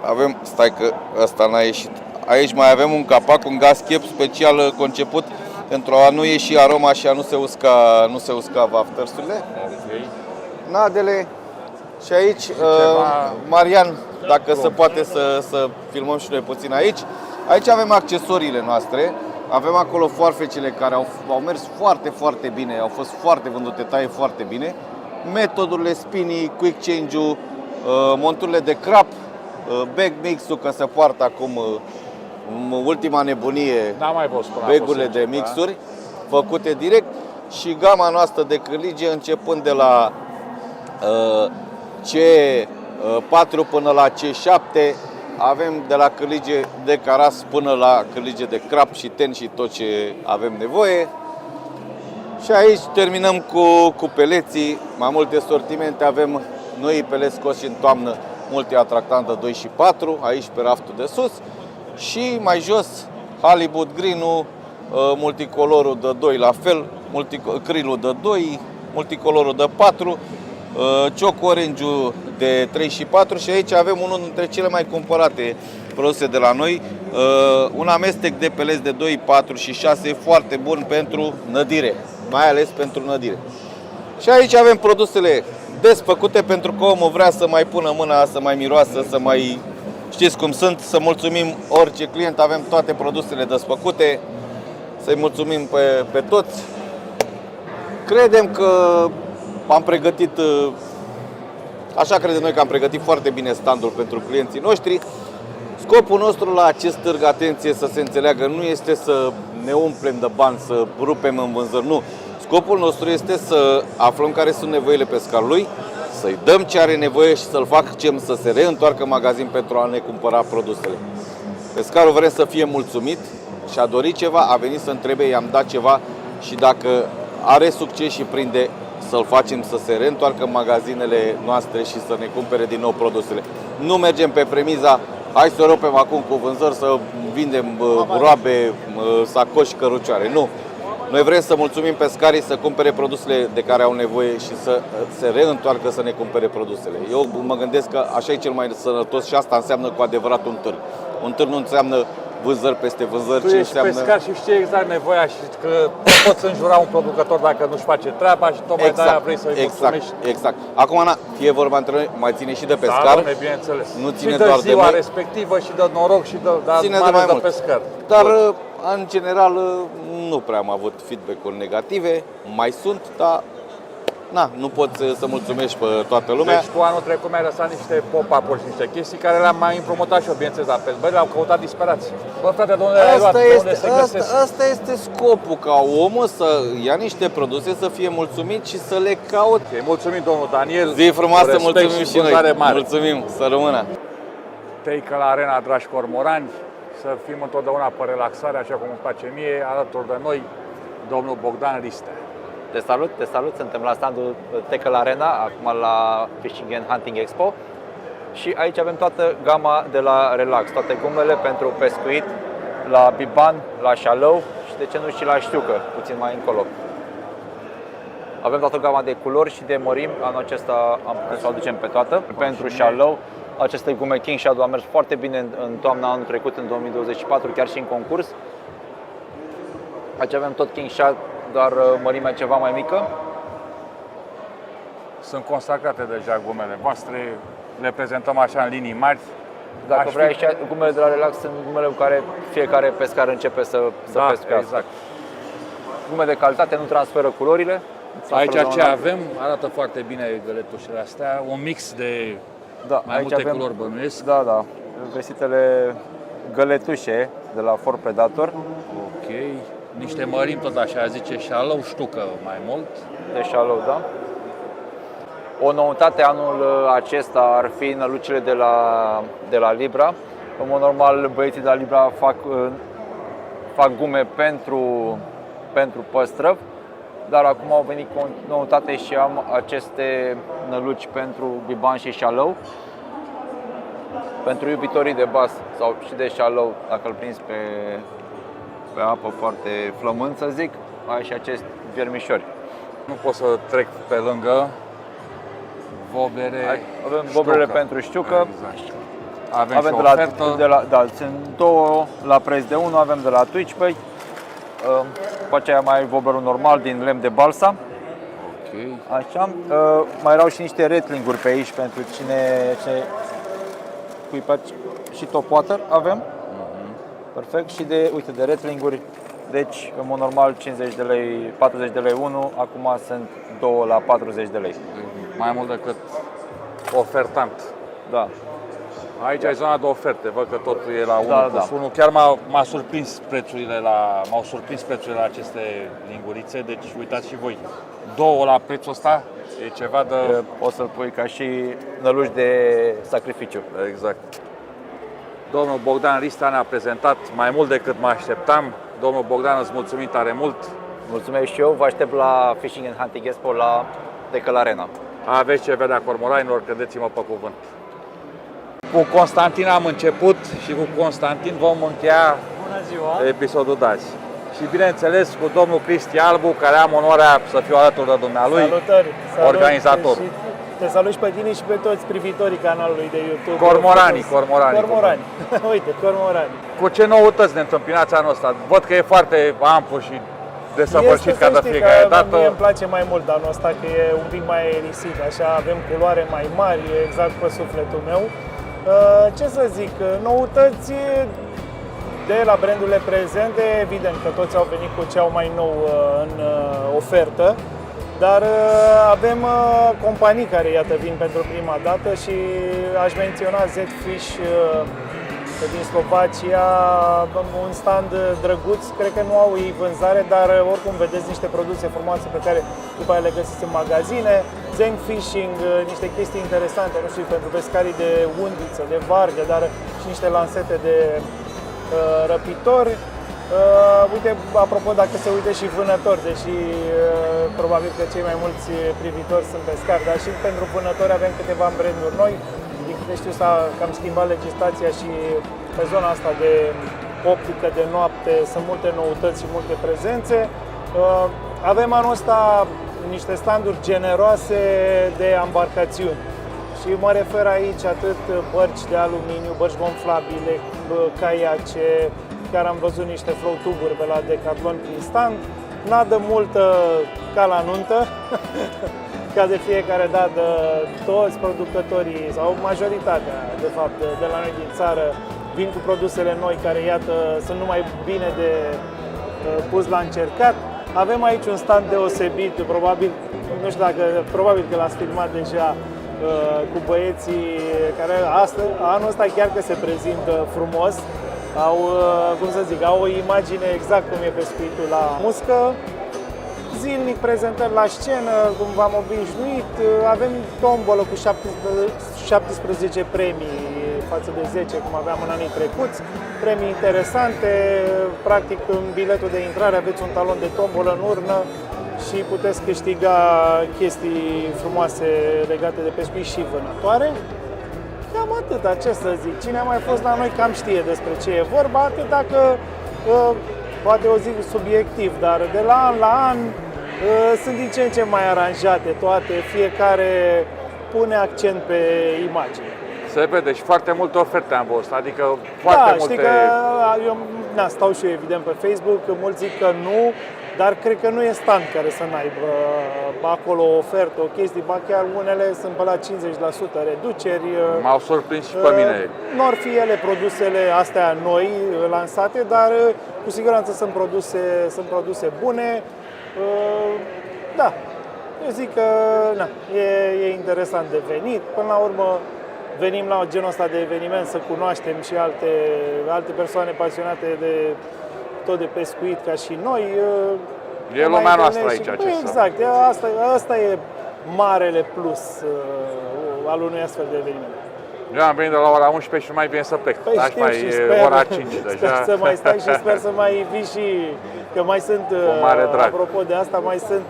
avem, stai că ăsta n-a ieșit. Aici mai avem un capac, un gaschep special conceput pentru a nu ieși aroma și a nu se usca waftersurile. Okay. Nadele. Și aici, Marian, dacă se poate să filmăm și noi puțin aici. Aici avem accesoriile noastre. Avem acolo foarfecele care au mers foarte, foarte bine, au fost foarte vândute, taie foarte bine. Metodurile spinning, quick change-ul, monturile de crap, bag mix-ul, că se poartă acum ultima nebunie, bagurile de mixuri făcute direct și gama noastră de cârlige începând de la C4 până la C7, avem de la cârlige de caras până la cârlige de crap și ten și tot ce avem nevoie. Și aici terminăm cu peleții, mai multe sortimente, avem noi peleți scoși în toamnă, multi-atractant de 2 și 4, aici pe raftul de sus. Și mai jos, Halibut Green-ul, multicolorul de 2 la fel, Krill-ul de 2, multicolorul de 4, Choco Orange-ul de 3 și 4 și aici avem unul dintre cele mai cumpărate produse de la noi, un amestec de peleți de 2, 4 și 6 foarte bun pentru nădire, mai ales pentru nădire. Și aici avem produsele desfăcute pentru că omul vrea să mai pună mâna, să mai miroasă, să mai știți cum sunt, să mulțumim orice client, avem toate produsele desfăcute, să-i mulțumim pe toți. Credem că am pregătit, așa credem noi că am pregătit foarte bine standul pentru clienții noștri. Scopul nostru la acest târg, atenție să se înțeleagă, nu este să ne umplem de bani, să rupem în vânzări, nu. Scopul nostru este să aflăm care sunt nevoile pescarului, să-i dăm ce are nevoie și să-l facem să se reîntoarcă în magazin pentru a ne cumpăra produsele. Pescarul vrea să fie mulțumit și a dorit ceva, a venit să întrebe, i-am dat ceva și dacă are succes și prinde, să-l facem să se reîntoarcă în magazinele noastre și să ne cumpere din nou produsele. Nu mergem pe premiza, hai să rupem acum cu vânzări, să vindem roabe, sacoși, cărucioare. Nu! Noi vrem să mulțumim pescarii să cumpere produsele de care au nevoie și să se reîntoarcă să ne cumpere produsele. Eu mă gândesc că așa e cel mai sănătos și asta înseamnă cu adevărat un târg. Un târg nu înseamnă vânzări peste vânzări, tu ești pescar și știi exact nevoia și că poți înjura un producător dacă nu-și face treaba și tocmai de-aia vrei să-i mulțumești. Exact. Acum, fie vorba între noi, mai ține și de pescar. Da, bineînțeles. Nu ține și de doar ziua de noi. respectivă și de noroc și ține de mai mult. pescar. Dar, în general, nu prea am avut feedback-uri negative. Mai sunt, dar nu poți să mulțumești pe toată lumea. Deci tu anul trecut mi-ai lăsat niște pop-up-uri și niște chestii care le-am mai împrumutat și eu, bineînțeles, la pescari. Le-au căutat disperați. Bă, frate, de unde le-ai luat? De unde se găsesc? Asta este scopul, ca omul să ia niște produse, să fie mulțumit și să le caute. Mulțumim, domnul Daniel. Zi frumoasă, mulțumim și noi. Mare. Mulțumim, să rămână. Tackle Arena, dragi cormorani, să fim întotdeauna pe relaxare, așa cum îmi place mie, alături de noi, domnul Bogdan Ristea. Te salut, suntem la standul Tackle Arena, acum la Fishing and Hunting Expo. Și aici avem toată gama de la Relax, toate gumele pentru pescuit, la biban, la shallow și de ce nu și la știucă, puțin mai încolo. Avem toată gama de culori și de mărimi, anul acesta am putut să o aducem pe toată. Pentru shallow, aceste gume King Shadow au mers foarte bine în toamna anul trecut, în 2024, chiar și în concurs. Aici avem tot King Shadow, doar mărimea ceva mai mică. Sunt consacrate deja gumele voastre, le prezentăm așa în linii mari. Dacă vrei, gumele de la Relax sunt gumele cu care fiecare pescar începe să pescuiască. Exact. Gume de calitate, nu transferă culorile. Aici ce avem, arată foarte bine găletușele astea, un mix de mai multe culori bănuiesc. Da, vestitele găletușe de la Ford Predator. Ok, niște mărimi tot așa, zice shallow, ștucă mai mult. De shallow, da. O noutate anul acesta ar fi nălucile de la Libra. În mod normal, băieții de la Libra fac gume pentru păstrăv, dar acum au venit cu o noutate și am aceste năluci pentru biban și shallow. Pentru iubitorii de bass sau și de shallow, dacă îl prinzi pe apă foarte flămând, să zic, ai și acești viermișori. Nu pot să trec pe lângă voblere. Avem voblere pentru știucă. Exact. Avem și o ofertă. sunt două la preț de 1, avem de la Twitchpay. După aceea mai ai wobblerul normal din lemn de balsa. Okay. Așa. Mai erau și niște ratlinguri pe aici pentru cine cui place și top water avem. Perfect. Și de ratlinguri. Deci, în mod normal 50 de lei, 40 de lei 1, acum sunt 2 la 40 de lei. Mai mult decât ofertant. Da. Aici e zona de oferte, văd că totul e la 1+1. Chiar m-au surprins prețurile la aceste lingurițe, deci uitați și voi. 2 la prețul ăsta e ceva de... Poți să-l pui ca și năluci de sacrificiu. Exact. Domnul Bogdan Ristea ne-a prezentat mai mult decât mă așteptam. Domnul Bogdan, îți mulțumim tare mult. Mulțumesc și eu, vă aștept la Fishing and Hunting Expo la Tackle Arena. Aveți ce vedea cormoranilor, credeți-mă pe cuvânt. Cu Constantin am început și cu Constantin vom încheia episodul de azi. Și bineînțeles cu domnul Cristi Albu, care am onoarea să fiu alături de dumnealui, organizator. Te salut și pe tine și pe toți privitorii canalului de YouTube. Cormorani. Uite, cormorani. Cu ce noutăți ne întâmpinați anul ăsta? Văd că e foarte amplu și desăvârșit ca de fiecare dată. Mie îmi place mai mult anul ăsta, că e un pic mai aerisit, așa avem culoare mai mari, e exact pe sufletul meu. Ce să zic, noutăți de la brandurile prezente, evident că toți au venit cu ce au mai nou în ofertă, dar avem companii care, iată, vin pentru prima dată și aș menționa Z-Fish din Slovacia, un stand drăguț, cred că nu au ei vânzare, dar oricum vedeți niște produse frumoase pe care după aia le găsiți în magazine. Zen Fishing, niște chestii interesante, nu știu, pentru pescarii de undiță, de vargă, dar și niște lansete de răpitori. Uite, apropo, dacă se uite și vânători, deși probabil că cei mai mulți privitori sunt pescari, dar și pentru vânători avem câteva branduri noi. Din câte știu, s-a cam schimbat legislația și pe zona asta de optică de noapte sunt multe noutăți și multe prezențe. Avem anul ăsta niște standuri generoase de embarcațiuni. Și mă refer aici atât bărci de aluminiu, bărci gonflabile, caiace, chiar am văzut niște flow-tuburi pe la Decathlon prin stand. Nadă multă ca la nuntă, ca de fiecare dată, toți producătorii, sau majoritatea, de fapt, de la noi din țară, vin cu produsele noi care, iată, sunt numai bine de pus la încercat. Avem aici un stand deosebit, probabil, nu știu dacă, probabil că l-ați filmat deja, cu băieții care anul ăsta chiar că se prezintă frumos. Au, cum să zic, au o imagine exact cum e pescuitul la muscă. Zilnic prezentări la scenă, cum v-am obișnuit. Avem tombolă cu 17 premii față de 10 cum aveam în anii trecuți. Premii interesante, practic în biletul de intrare aveți un talon de tombolă în urnă și puteți câștiga chestii frumoase legate de pescuit și vânătoare. Cam atât, ce să zic. Cine a mai fost la noi cam știe despre ce e vorba, atât dacă poate o zic subiectiv, dar de la an la an sunt din ce în ce mai aranjate toate, fiecare pune accent pe imagine. Se vede și foarte multe oferte am văzut, adică foarte multe... Știi că eu stau și eu evident pe Facebook, mulți zic că nu, dar cred că nu e stand care să n-aibă acolo o ofertă, o chestie, ba chiar unele sunt pe la 50% reduceri. M-au surprins și pe mine. Nu ar fi ele produsele astea noi lansate, dar cu siguranță sunt produse bune. Da, eu zic că e interesant de venit. Până la urmă venim la genul ăsta de eveniment să cunoaștem și alte persoane pasionate de tot de pescuit ca și noi. E lumea noastră aici. Exact, asta e marele plus al unui astfel de eveniment. Eu am venit de la ora 11 și nu mai vine să plec. Păi știu, mai e ora 5 deja. Sper să mai stai și sper să mai vii și că mai sunt, apropo de asta, mai sunt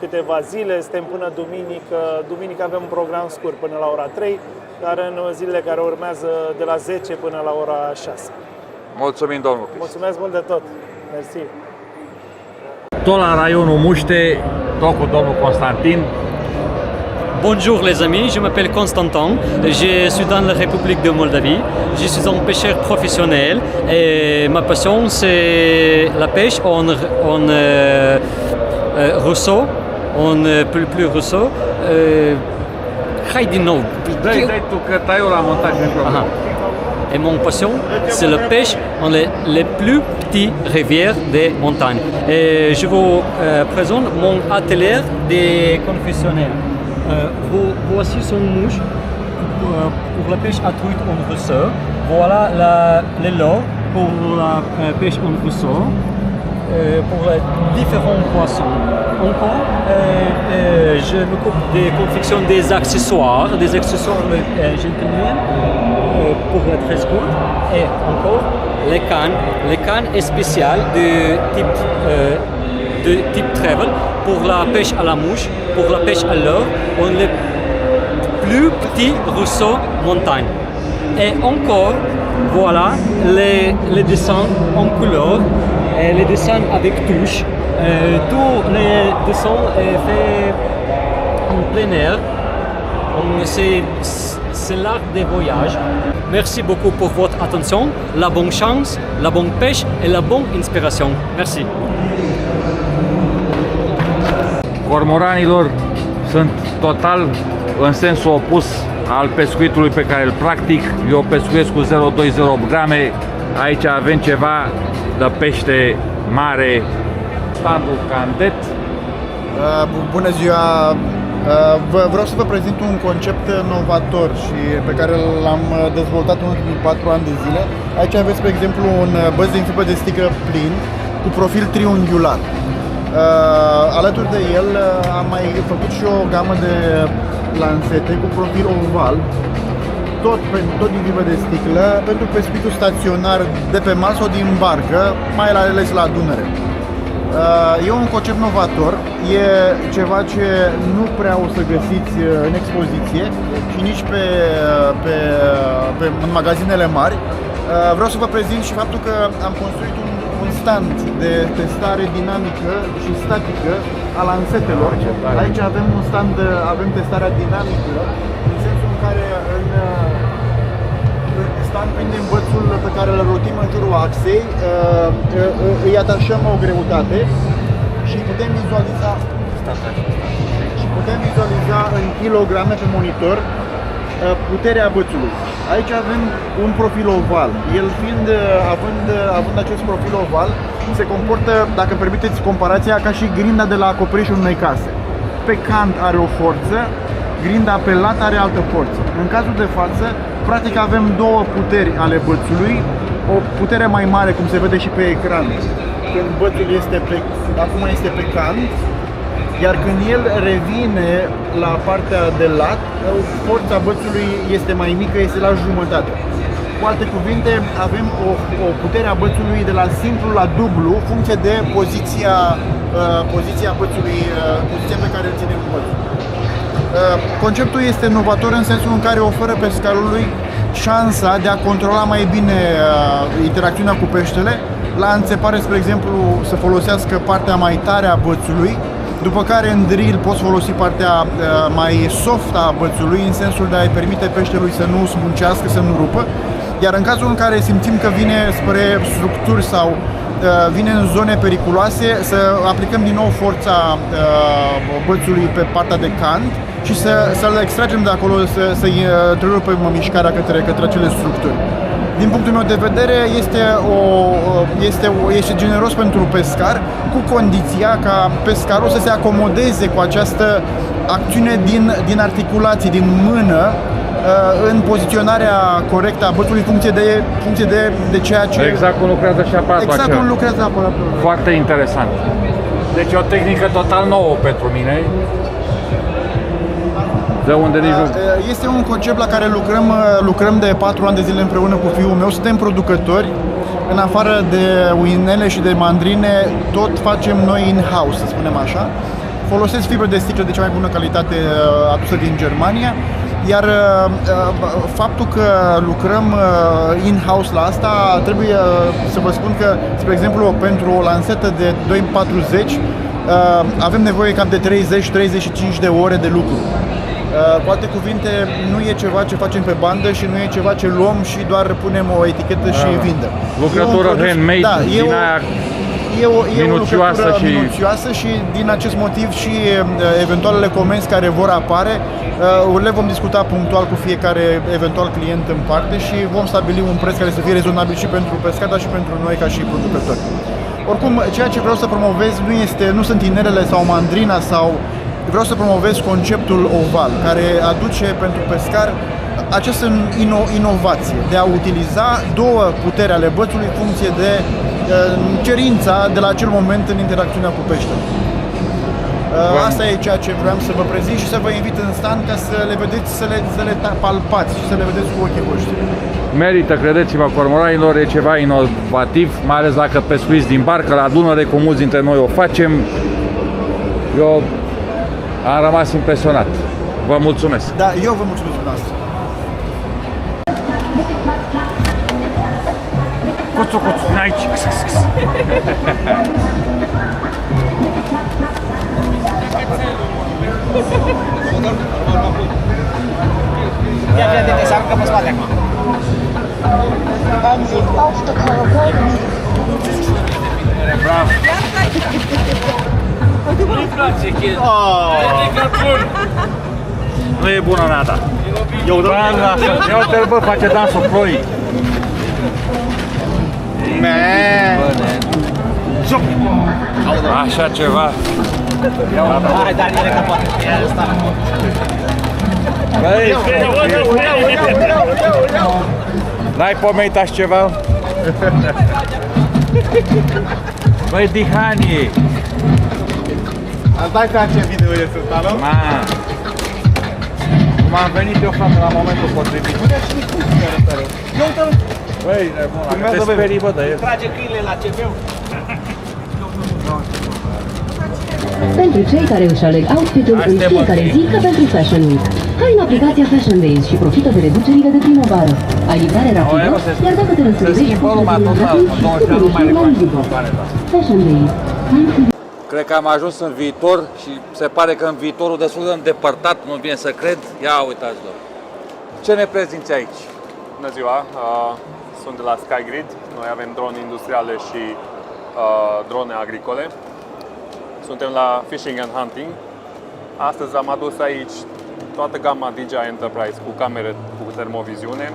câteva zile, suntem până duminică. Duminică avem un program scurt până la ora 3, dar în zilele care urmează de la 10 până la ora 6. Mulțumim, domnul Chris. Mulțumesc mult de tot. Mersi. Tot la raionul Muște, tot cu domnul Constantin. Bonjour les amis, je m'appelle Constantin, je suis dans la République de Moldavie, je suis un pêcheur professionnel et ma passion c'est la pêche en ruisseau, en plus ruisseau. Hai din nou. Dai tu că tai eu la montaj în problem. Et mon passion, c'est la pêche dans les plus petites rivières de montagne. Et je vous présente mon atelier de confessionnel. Voici son mouche pour la pêche à truite en ruisseau. Voilà les lots pour la pêche en ruisseau, pour les différents poissons. Encore, je m'occupe de confection des accessoires gentlemen pour la tresse courte. Et encore, les cannes spéciales de type travel pour la pêche à la mouche, pour la pêche à l'eau, on les plus petits ruisseaux montagnes. Et encore, voilà les dessins en couleur, et les dessins avec touche. Tous les dessins faits en plein air. C'est l'art des voyages. Merci beaucoup pour votre attention, la bonne chance, la bonne pêche et la bonne inspiration. Merci. Cormoranilor sunt total în sensul opus al pescuitului pe care îl practic. Eu pescuiesc cu 0,20 grame. Aici avem ceva de pește mare. Standul Candet. Bună ziua! Vreau să vă prezint un concept novator și pe care l-am dezvoltat în ultimii 4 ani de zile. Aici aveți, pe exemplu, un băț din fibra de sticlă plin cu profil triunghiular. Alături de el am mai făcut și o gamă de lansete cu profil oval, tot din fibra de sticlă, pentru pescuitul staționar de pe mal sau din barcă, mai ales la Dunăre. E un concept novator, e ceva ce nu prea o să găsiți în expoziție și nici în magazinele mari. Vreau să vă prezint și faptul că am construit un stand de testare dinamică și statică a lansetelor. Aici avem un stand, avem testarea dinamică, în sensul în care în stand prindem bățul pe care îl rotim în jurul axei, îi atașăm o greutate și putem vizualiza în kilograme pe monitor puterea bățului. Aici avem un profil oval. El având acest profil oval, se comportă, dacă îmi permiteți comparația, ca și grinda de la acoperișul unei case. Pe cant are o forță, grinda pe lat are altă forță. În cazul de față, practic avem două puteri ale bățului, o putere mai mare, cum se vede și pe ecran, când bățul acum este pe cant, iar când el revine la partea de lat, forța bățului este mai mică, este la jumătate. Cu alte cuvinte, avem o putere a bățului de la simplu la dublu, funcție de poziția bățului, poziția pe care îl ținem cu bățul. Conceptul este inovator în sensul în care oferă pescarului șansa de a controla mai bine interacțiunea cu peștele, la înțepare, spre exemplu, să folosească partea mai tare a bățului, după care în drill poți folosi partea mai soft a bățului, în sensul de a-i permite peștelui să nu smuncească, să nu rupă. Iar în cazul în care simțim că vine spre structuri sau vine în zone periculoase, să aplicăm din nou forța bățului pe partea de cant și să-l extragem de acolo, să-i întrerupem mișcarea către acele structuri. Din punctul meu de vedere, este generos pentru pescar, cu condiția ca pescarul să se acomodeze cu această acțiune din articulații, din mână, în poziționarea corectă a bățului, funcție de ceea ce... Exact cum lucrează și aparatul Exact acela. cum lucrează aparatul. Foarte interesant. Deci o tehnică total nouă pentru mine. De unde nici nu... Este un concept la care lucrăm de 4 ani de zile împreună cu fiul meu. Suntem producători. În afară de uinele și de mandrine, tot facem noi in-house, să spunem așa. Folosesc fibre de sticlă de cea mai bună calitate adusă din Germania. Iar faptul că lucrăm in-house la asta, trebuie să vă spun că, spre exemplu, pentru o lansetă de 2,40 avem nevoie cam de 30-35 de ore de lucru. Cu alte cuvinte, nu e ceva ce facem pe bandă și nu e ceva ce luăm și doar punem o etichetă și vindem. Lucrătură handmade, din aia minuțioasă și... minuțioasă și din acest motiv și eventualele comenzi care vor apare le vom discuta punctual cu fiecare eventual client în parte și vom stabili un preț care să fie rezonabil și pentru pescar, dar și pentru noi ca și producători. Oricum, ceea ce vreau să promovez nu sunt inerele sau mandrina sau vreau să promovez conceptul oval, care aduce pentru pescar această inovație de a utiliza două puteri ale bățului în funcție de cerința de la acel moment în interacțiunea cu peștele. Asta e ceea ce vreau să vă prezint și să vă invit în stand ca să le vedeți, să le palpați și să le vedeți cu ochii voștri. Merită, credeți-vă, cormoranilor, e ceva inovativ, mai ales dacă pescuiți din barcă, la Dunăre, cu mulți dintre noi o facem. Eu am rămas impresionat. Vă mulțumesc. Da, eu vă mulțumesc dumneavoastră. Cuțu, aici. Ia de să aruncă pe spate acum. Bravo. Nu-i place chestia. Nu e bună nada. Ia uite-l, bă, face dansul ploii. Așa ceva. Hai, Daniele, că poate. N-ai pomenit așa ceva? Băi, Dihanie! Îți dai seama ce video e ăsta, nu? Cum am venit eu, frate, la momentul potrivit. Băi, nebun, te sperii, bă, de el. Trage câinele la CV-ul. Pentru cei care își aleg outfit-ul în fiecare zi ca pentru Fashion Week. Hai în aplicația Fashion Days și profită de reducerile de primăvară. Ai livrare rapidă, iar dacă te răspundești, poți să Fashion Days. Cred că am ajuns în viitor și se pare că în viitorul destul de îndepărtat, nu vine să cred. Ia uitați-vă. Ce ne prezinți aici? Bună ziua! Sunt de la SkyGrid. Noi avem drone industriale și drone agricole. Suntem la Fishing and Hunting. Astăzi am adus aici toată gama DJI Enterprise cu camere cu termoviziune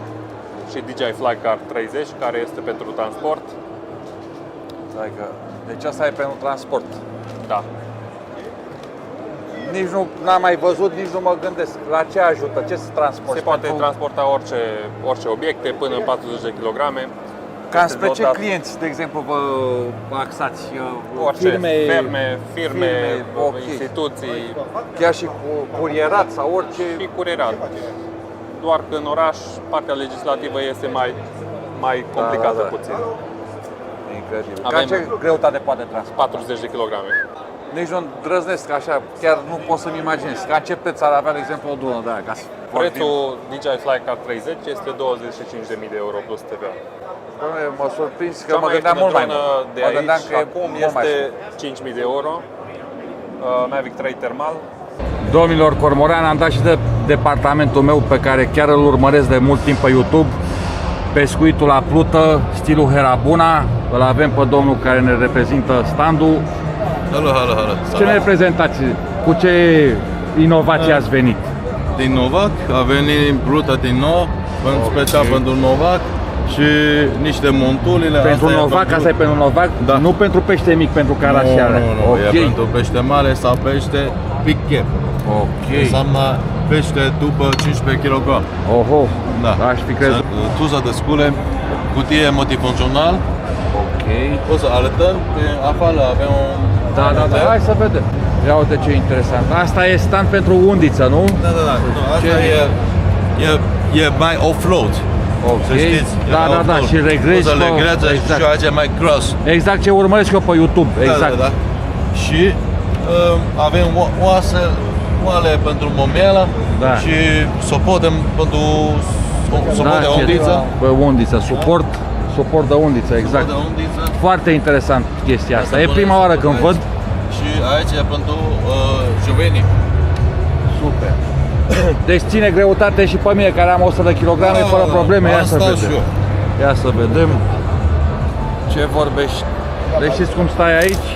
și DJI Flycard 30, care este pentru transport. Deci asta e pentru transport. Da. Nici nu am mai văzut, nici nu mă gândesc. La ce ajută? Ce se transportă? Se poate transporta orice obiecte până în 40 de kg. Cam spre ce dotat. clienți, de exemplu, vă axați? Orice, Firme, firme, ok. instituții. Chiar și cu curierat sau orice? Și curierat. Doar că în oraș partea legislativă este mai complicată puțin. Incredibil. Avem- Cam ce greutate poate transporta? 40 de kilograme. Nici nu îndrăznesc așa, chiar nu pot să-mi imaginez. Ca ce preț ar avea, de exemplu, o dronă de aia? Ca să Prețul DJI Flycard 30 este 25.000 de euro plus TVA. Doamne, mă surprins că Cea mă mai gândeam ieftină mult mai dronă mult. de Mă aici gândeam că e acum mult mai este scump. 5.000 de euro. Mavic 3 Thermal. Domnilor Cormoran, am dat și de departamentul meu pe care chiar îl urmăresc de mult timp pe YouTube. Pescuitul la plută, stilul Herabuna. Îl avem pe domnul care ne reprezintă standul. Halo. Ce ne reprezentați? Cu ce inovații ați venit? Din Novac, a venit brută din nou, în special pentru Novac și niște monturile. Pentru Novac, asta e pentru Novac? Da. Nu pentru pește mic, pentru carasiale. Nu, Ok. e pentru pește mare sau pește big cap. Ok. Înseamnă pește după 15 kg. Oho, da. Aș fi crezut. Tuza de scule, cutie multifuncțional. Ok. O să arătăm, pe afară avem un... Da, hai să vedem. Ia uite ce interesant. Asta e stand pentru undiță, nu? Da. Nu, asta e mai off-road. Ok. Să știți. Da, și regrezi. O să regreze exact. și aici mai gros. Exact ce urmăresc eu pe YouTube. Exact. Da. Și avem oale pentru momielă și suport pentru de undiță. Pe undiță, suport de undiță, exact. Foarte interesant chestia asta. E prima oară când văd. Și aici e pentru juvenii. Super. Deci ține greutate și pe mine care am 100 de kg fără probleme. Ia să vedem. Ia să vedem ce vorbești. Deci știți cum stai aici?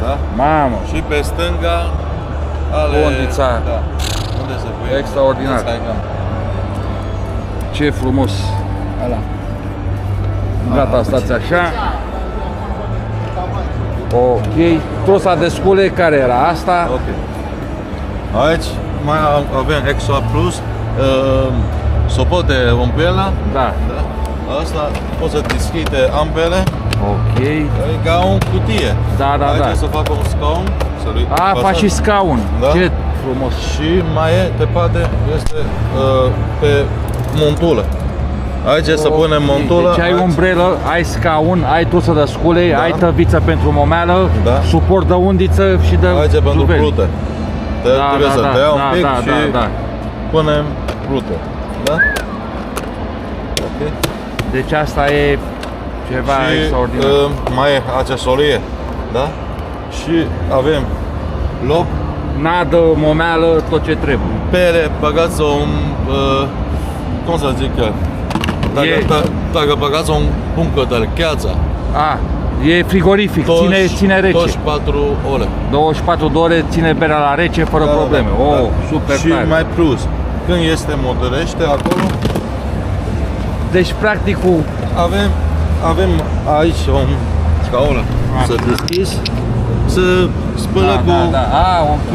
Da. Mamă. Și pe stânga ale... Undița. Da. Unde se pune? Extraordinar. Ce frumos. Gata, stați așa. Ok. Trusa de scule care era asta? Ok. Aici mai avem Extra Plus, suport de umbrella. Da. Asta poți să deschide ambele. Ok. E ca o cutie. Da. Aici să facă un scaun. Faci și scaun. Da. Ce frumos. Și mai e departe este pe montulă. Aici să punem montulă. Deci ai umbrelă, ai scaun, ai trusă de scule, ai tăviță pentru momeală, suport de undiță și de aici pentru juveni. plută. Trebuie să tăia un pic și punem plută. Da? Ok. Deci asta e ceva și, extraordinar. Mai e accesorie. Da? Și avem loc, nadă, momeală, tot ce trebuie. Pere, băgați un cum să zic eu? Dacă băgați un buncă de gheață. E frigorific, ține rece. 24 ore. 24 de ore ține berea la rece fără probleme. Super și tare. mai plus, când este moderește acolo. Deci practic avem aici un scaun să deschis, să spălă cu... ok.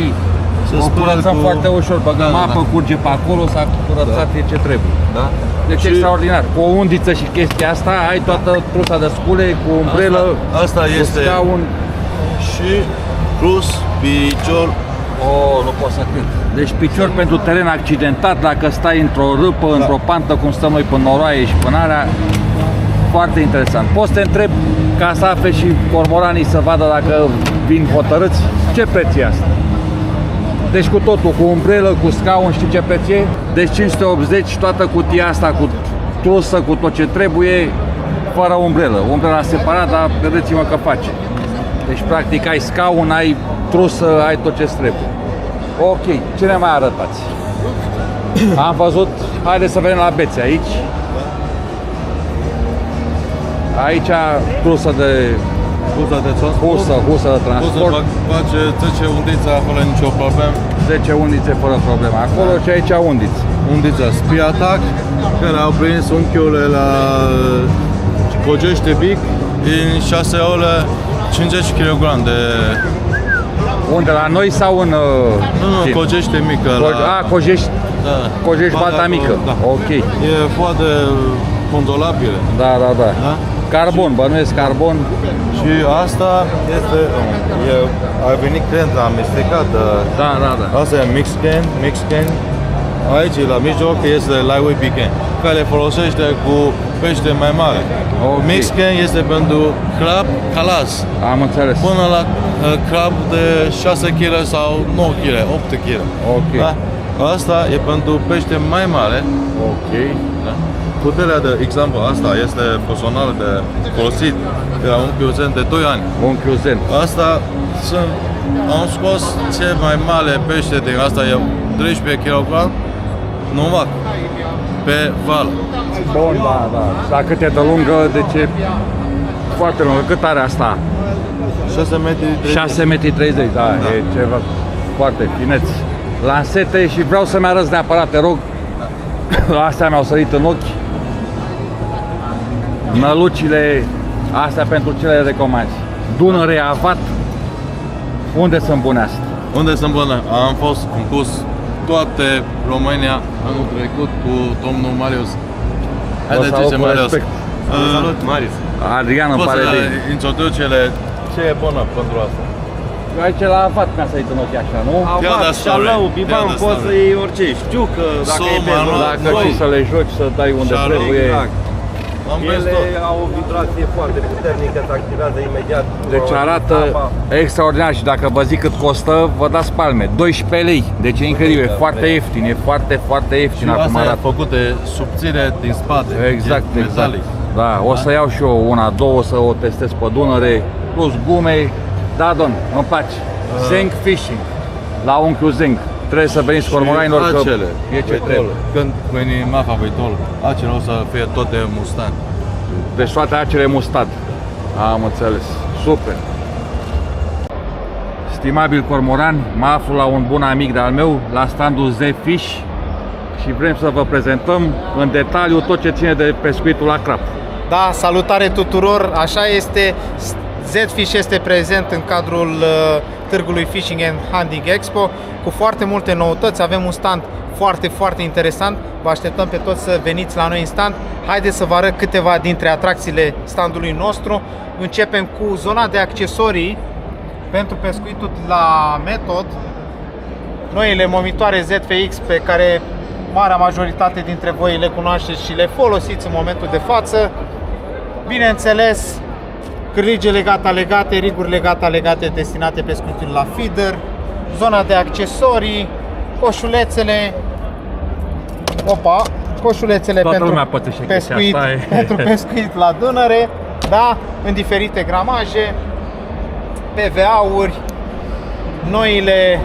O curățăm foarte ușor, băgăm apă, curge pe acolo, s-a curățat ce trebuie. Da? Deci extraordinar. Cu o undiță și chestia asta, ai toată trusa de scule, cu umbrelă, asta cu este scaun. Și plus picior. Nu pot să cred. Deci picior pentru teren accidentat, dacă stai într-o râpă, într-o pantă, cum stăm noi pe noroaie și pe area. Foarte interesant. Poți să te întreb, ca să afle și cormoranii să vadă dacă vin hotărâți, ce preț e asta? Deci cu totul, cu umbrelă, cu scaun, știi ce preț e? Deci 580, toată cutia asta cu trusă, cu tot ce trebuie, fără umbrelă. Umbrela separat, dar vedeți-mă că face. Deci practic ai scaun, ai trusă, ai tot ce trebuie. Ok, ce ne mai arătați? Am văzut, haideți să vedem la bețe aici. Aici trusă de husă de transport. Face 10 undițe fără nicio problemă. 10 undițe fără probleme. Acolo și aici undiți. Undița Spiatac, care au prins unchiule la Cogește Bic, în 6 ore 50 kg de... Unde, la noi sau în... Nu, Cogește Mică. Cogești, Cogești Bata Mică. Da. Ok. E foarte controlabilă. Da. Carbon, bănuiesc carbon. Și asta este, a venit crenta amestecat. Da. Asta e mix can. Aici, la mijloc, este lightweight pican, care folosește cu pește mai mare. Okay. Mix can este pentru crab calas. Am înțeles. Până la crab de 6 kg sau 9 kg, 8 kg. Ok. Da? Asta e pentru pește mai mare. Ok. Da? Puterea de exemplu, asta este personal de folosit de la un chiuzen de 2 ani. Un chiuzen. Asta am scos cel mai mare pește din asta, e 13 kg numai pe val. Bun, da. Și la cât e de lungă, deci e foarte lungă. Cât are asta? 6 metri 30. 6 metri 30, da, e ceva foarte fineț. Lansete și vreau să-mi arăți neapărat, te rog. Astea mi-au sărit în ochi. Nălucile astea pentru ce le recomanzi? Dunăre, avat. Unde sunt bune astea? Unde sunt bune? Am fost în curs toate România anul trecut cu domnul Marius. Haideți, zice Marius. Salut, Marius. Adrian, îmi pare bine. Introducere, ce e bună pentru asta? Aici la avat mi-a sărit în ochi așa, nu? Avat, șalău, biban, poți să iei orice, știucă, dacă e pe zonă. Dacă știi să le joci, să dai unde trebuie. Ele au o vibrație foarte puternică, se activează imediat. Deci arată extraordinar și dacă vă zic cât costă, vă dați palme. 12 lei, deci e incredibil, e foarte ieftin, e foarte ieftin și acum asta arată. e făcute subțire din spate, exact. metalic. Da, o să iau și eu una, două să o testez pe Dunăre, plus gume. Da, domn, îmi place. Zenc Fishing, la unchiul Zenc. Trebuie să veniți cormoranilor că e ce trebuie. Când veni mafa viitor, acele o să fie toate mustan. Deci toate acele mustad. Am înțeles. Super. Stimabil cormoran, mă aflu la un bun amic de-al meu, la standul Z-Fish și vrem să vă prezentăm în detaliu tot ce ține de pescuitul la crap. Da, salutare tuturor! Așa este, Z-Fish este prezent în cadrul târgului Fishing and Hunting Expo cu foarte multe noutăți. Avem un stand foarte interesant. Vă așteptăm pe toți să veniți la noi în stand. Haideți să vă arăt câteva dintre atracțiile standului nostru. Începem cu zona de accesorii pentru pescuitul la metod. Noile monitoare ZFX pe care marea majoritate dintre voi le cunoașteți și le folosiți în momentul de față. Bineînțeles, cârligele gata-legate, riguri gata-legate destinate pescuitului la feeder, zona de accesorii, coșulețele, coșulețele pentru pescuit, pentru pescuit la Dunăre, da, în diferite gramaje, PVA-uri, noile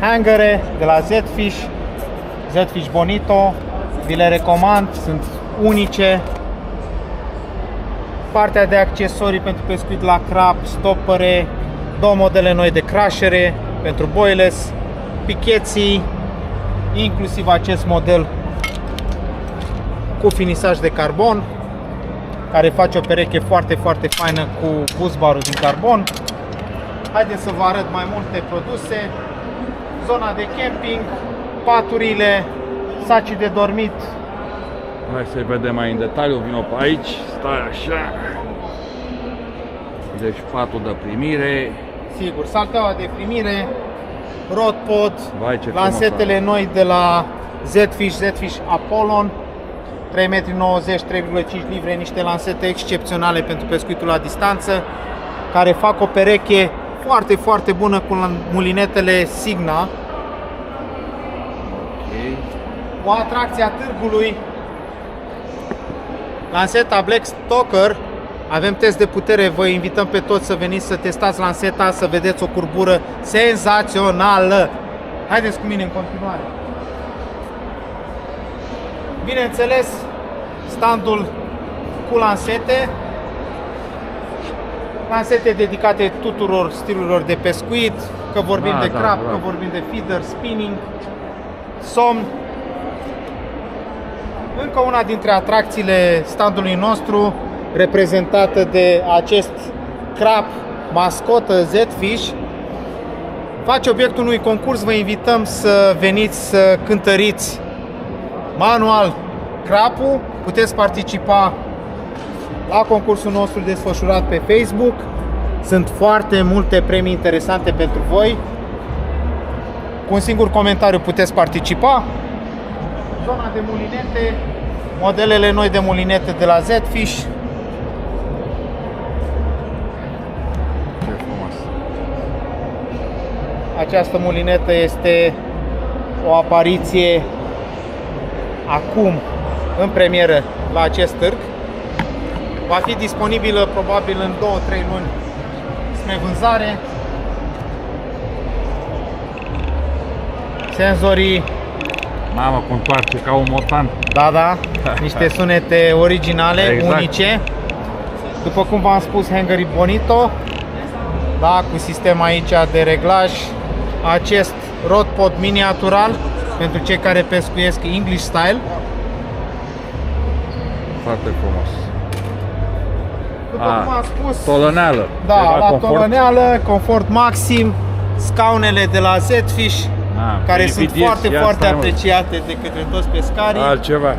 hangere de la Z-Fish, Z-Fish Bonito, vi le recomand, sunt unice. Partea de accesorii pentru pescuit la crab, stoppere, două modele noi de crashere pentru boilers, picheții, inclusiv acest model cu finisaj de carbon, care face o pereche foarte faină cu buzbarul din carbon. Haideți să vă arăt mai multe produse. Zona de camping, paturile, sacii de dormit. Hai să-i vedem mai în detaliu, vino pe aici, stai așa. Deci patul de primire. Sigur, salteaua de primire, rodpod, lansetele frumos, noi de la Z-Fish, Z-Fish Apollon, 3,90 m, 3,5 livre, niște lansete excepționale pentru pescuitul la distanță, care fac o pereche foarte bună cu mulinetele Signa. O atracție a târgului, lanseta Black Stalker. Avem test de putere, vă invităm pe toți să veniți să testați lanseta, să vedeți o curbură senzațională. Haideți cu mine în continuare. Bineînțeles, standul cu lansete, lansete dedicate tuturor stilurilor de pescuit, că vorbim de crab, că vorbim de feeder, spinning, somn. Încă una dintre atracțiile standului nostru, reprezentată de acest crab mascotă Z-Fish, face obiectul unui concurs. Vă invităm să veniți să cântăriți manual crapul. Puteți participa la concursul nostru desfășurat pe Facebook. Sunt foarte multe premii interesante pentru voi. Cu un singur comentariu puteți participa. Zona de mulinete, modelele noi de mulinete de la Z-Fish. Această mulinetă este o apariție acum în premieră la acest târg. Va fi disponibilă probabil în 2-3 luni spre vânzare. Senzorii, mamă, cum toarce ca un motan. da, da, niște sunete originale, Exact. unice. După cum v-am spus, hangerii Bonito, da, cu sistem aici de reglaj. Acest rod pod miniatural pentru cei care pescuiesc English style. Foarte frumos. După cum am spus, Tolăneală. da, Ceva la confort. tolăneală, confort maxim, scaunele de la Z-Fish, care sunt invidiez, foarte, ia foarte stai, mă. apreciate de către toți pescarii, Altceva.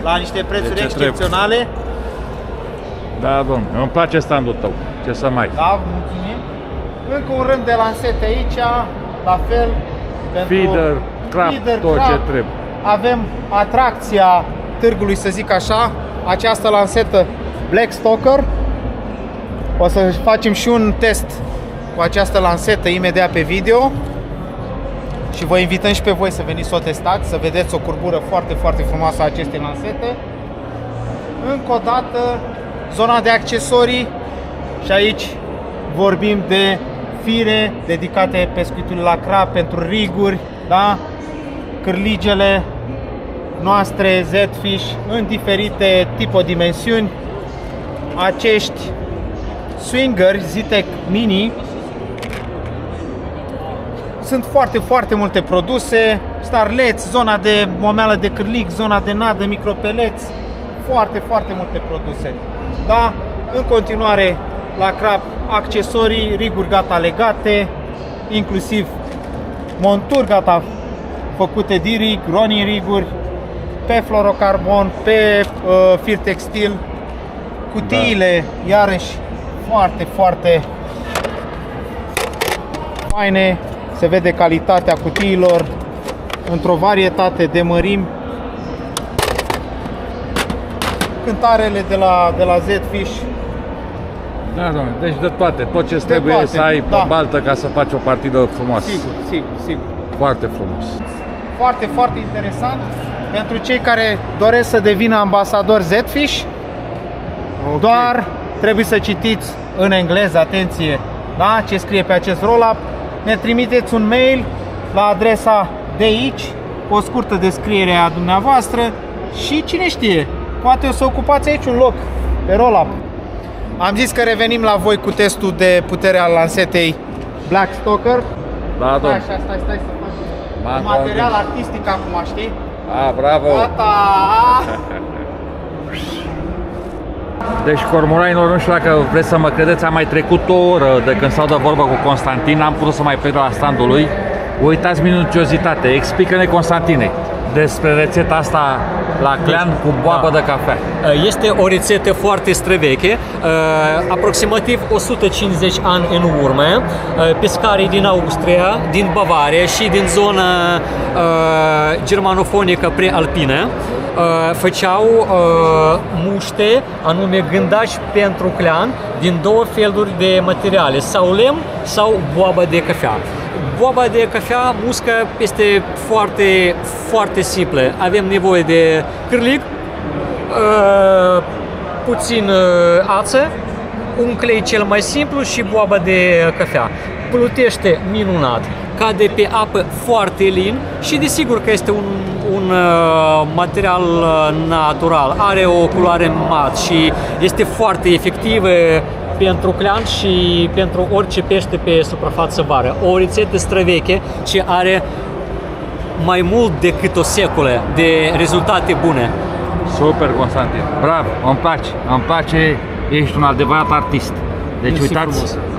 la niște prețuri De ce excepționale. Da, domnule, îmi place standul tău. Ce să mai. Da, mulțumim. Încă un rând de lansete aici, la fel. Pentru Feeder, crab, tot ce trebuie. Avem atracția târgului, să zic așa, această lansetă Black Stalker. O să facem și un test cu această lansetă imediat pe video. Și vă invităm și pe voi să veniți să o testați, să vedeți o curbură foarte, foarte frumoasă a acestei lansete. Încă o dată, zona de accesorii, și aici vorbim de fire dedicate pescuitului la crab, pentru riguri, da? Cârligele noastre Z-Fish în diferite tipodimensiuni. Acești swingeri Zetec Mini, sunt foarte, foarte multe produse, starleți, zona de momeală de cârlig, zona de nadă, micropeleți, foarte, foarte multe produse. Da? În continuare, la crab, accesorii, riguri gata legate, inclusiv monturi gata făcute din rig, running riguri, pe fluorocarbon, pe fir textil, cutiile, iarăși, foarte, foarte faine. Se vede calitatea cutiilor într-o varietate de mărimi. Cântarele de la Z-Fish. Da, domnule, deci de toate, tot ce trebuie toate, să ai da. pe baltă ca să faci o partidă frumoasă. Sigur, sigur, sigur. Foarte frumos. Foarte, foarte interesant pentru cei care doresc să devină ambasador Z-Fish. Doar trebuie să citiți în engleză, atenție, da? Ce scrie pe acest roll-up. Ne trimiteți un mail la adresa de aici, cu o scurtă descriere a dumneavoastră și cine știe, poate o să ocupați aici un loc pe roll-up. Am zis că revenim la voi cu testul de putere al lansetei Black Stalker. Da, domnule. Așa, stai să fac material artistic acum, știi? A, bravo! Gata! Deci, cormoranilor, nu știu dacă vreți să mă credeți, am mai trecut o oră de când stau de vorbă cu Constantin, am putut să mai plec la standul lui. Uitați minuțiozitate, explică-ne, Constantine, despre rețeta asta la clean cu boabă de cafea. Este o rețetă foarte străveche, aproximativ 150 ani în urmă. Pescarii din Austria, din Bavaria și din zona germanofonică prealpină făceau muște, anume gândași pentru clean, din două feluri de materiale, sau lemn sau boabă de cafea. Boaba de cafea, muscă, este foarte, foarte simplă. Avem nevoie de cârlig, puțin ață, un clei cel mai simplu și boaba de cafea. Plutește minunat, cade pe apă foarte lin și desigur că este un material natural. Are o culoare mat și este foarte efectivă pentru clean și pentru orice pește pe suprafață vară. O rețetă străveche ce are mai mult decât o secolă de rezultate bune. Super, Constantin, bravo, îmi place, ești un adevărat artist. Deci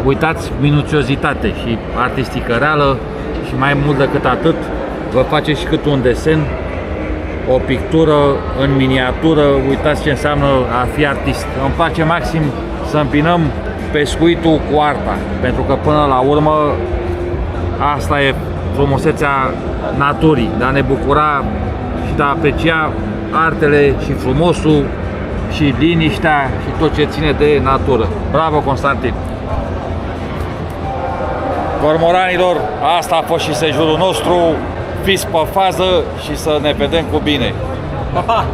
uitați minuțiozitate și artistică reală și mai mult decât atât, vă faceți și cât un desen o pictură în miniatură, uitați ce înseamnă a fi artist. Îmi place maxim să împinăm pescuitul cu arta, pentru că până la urmă asta e frumusețea naturii, de a ne bucura și de a aprecia artele și frumosul și liniștea și tot ce ține de natură. Bravo, Constantin! Cormoranilor, asta a fost și sejurul nostru. Fiți pe fază și să ne vedem cu bine! Pa, pa!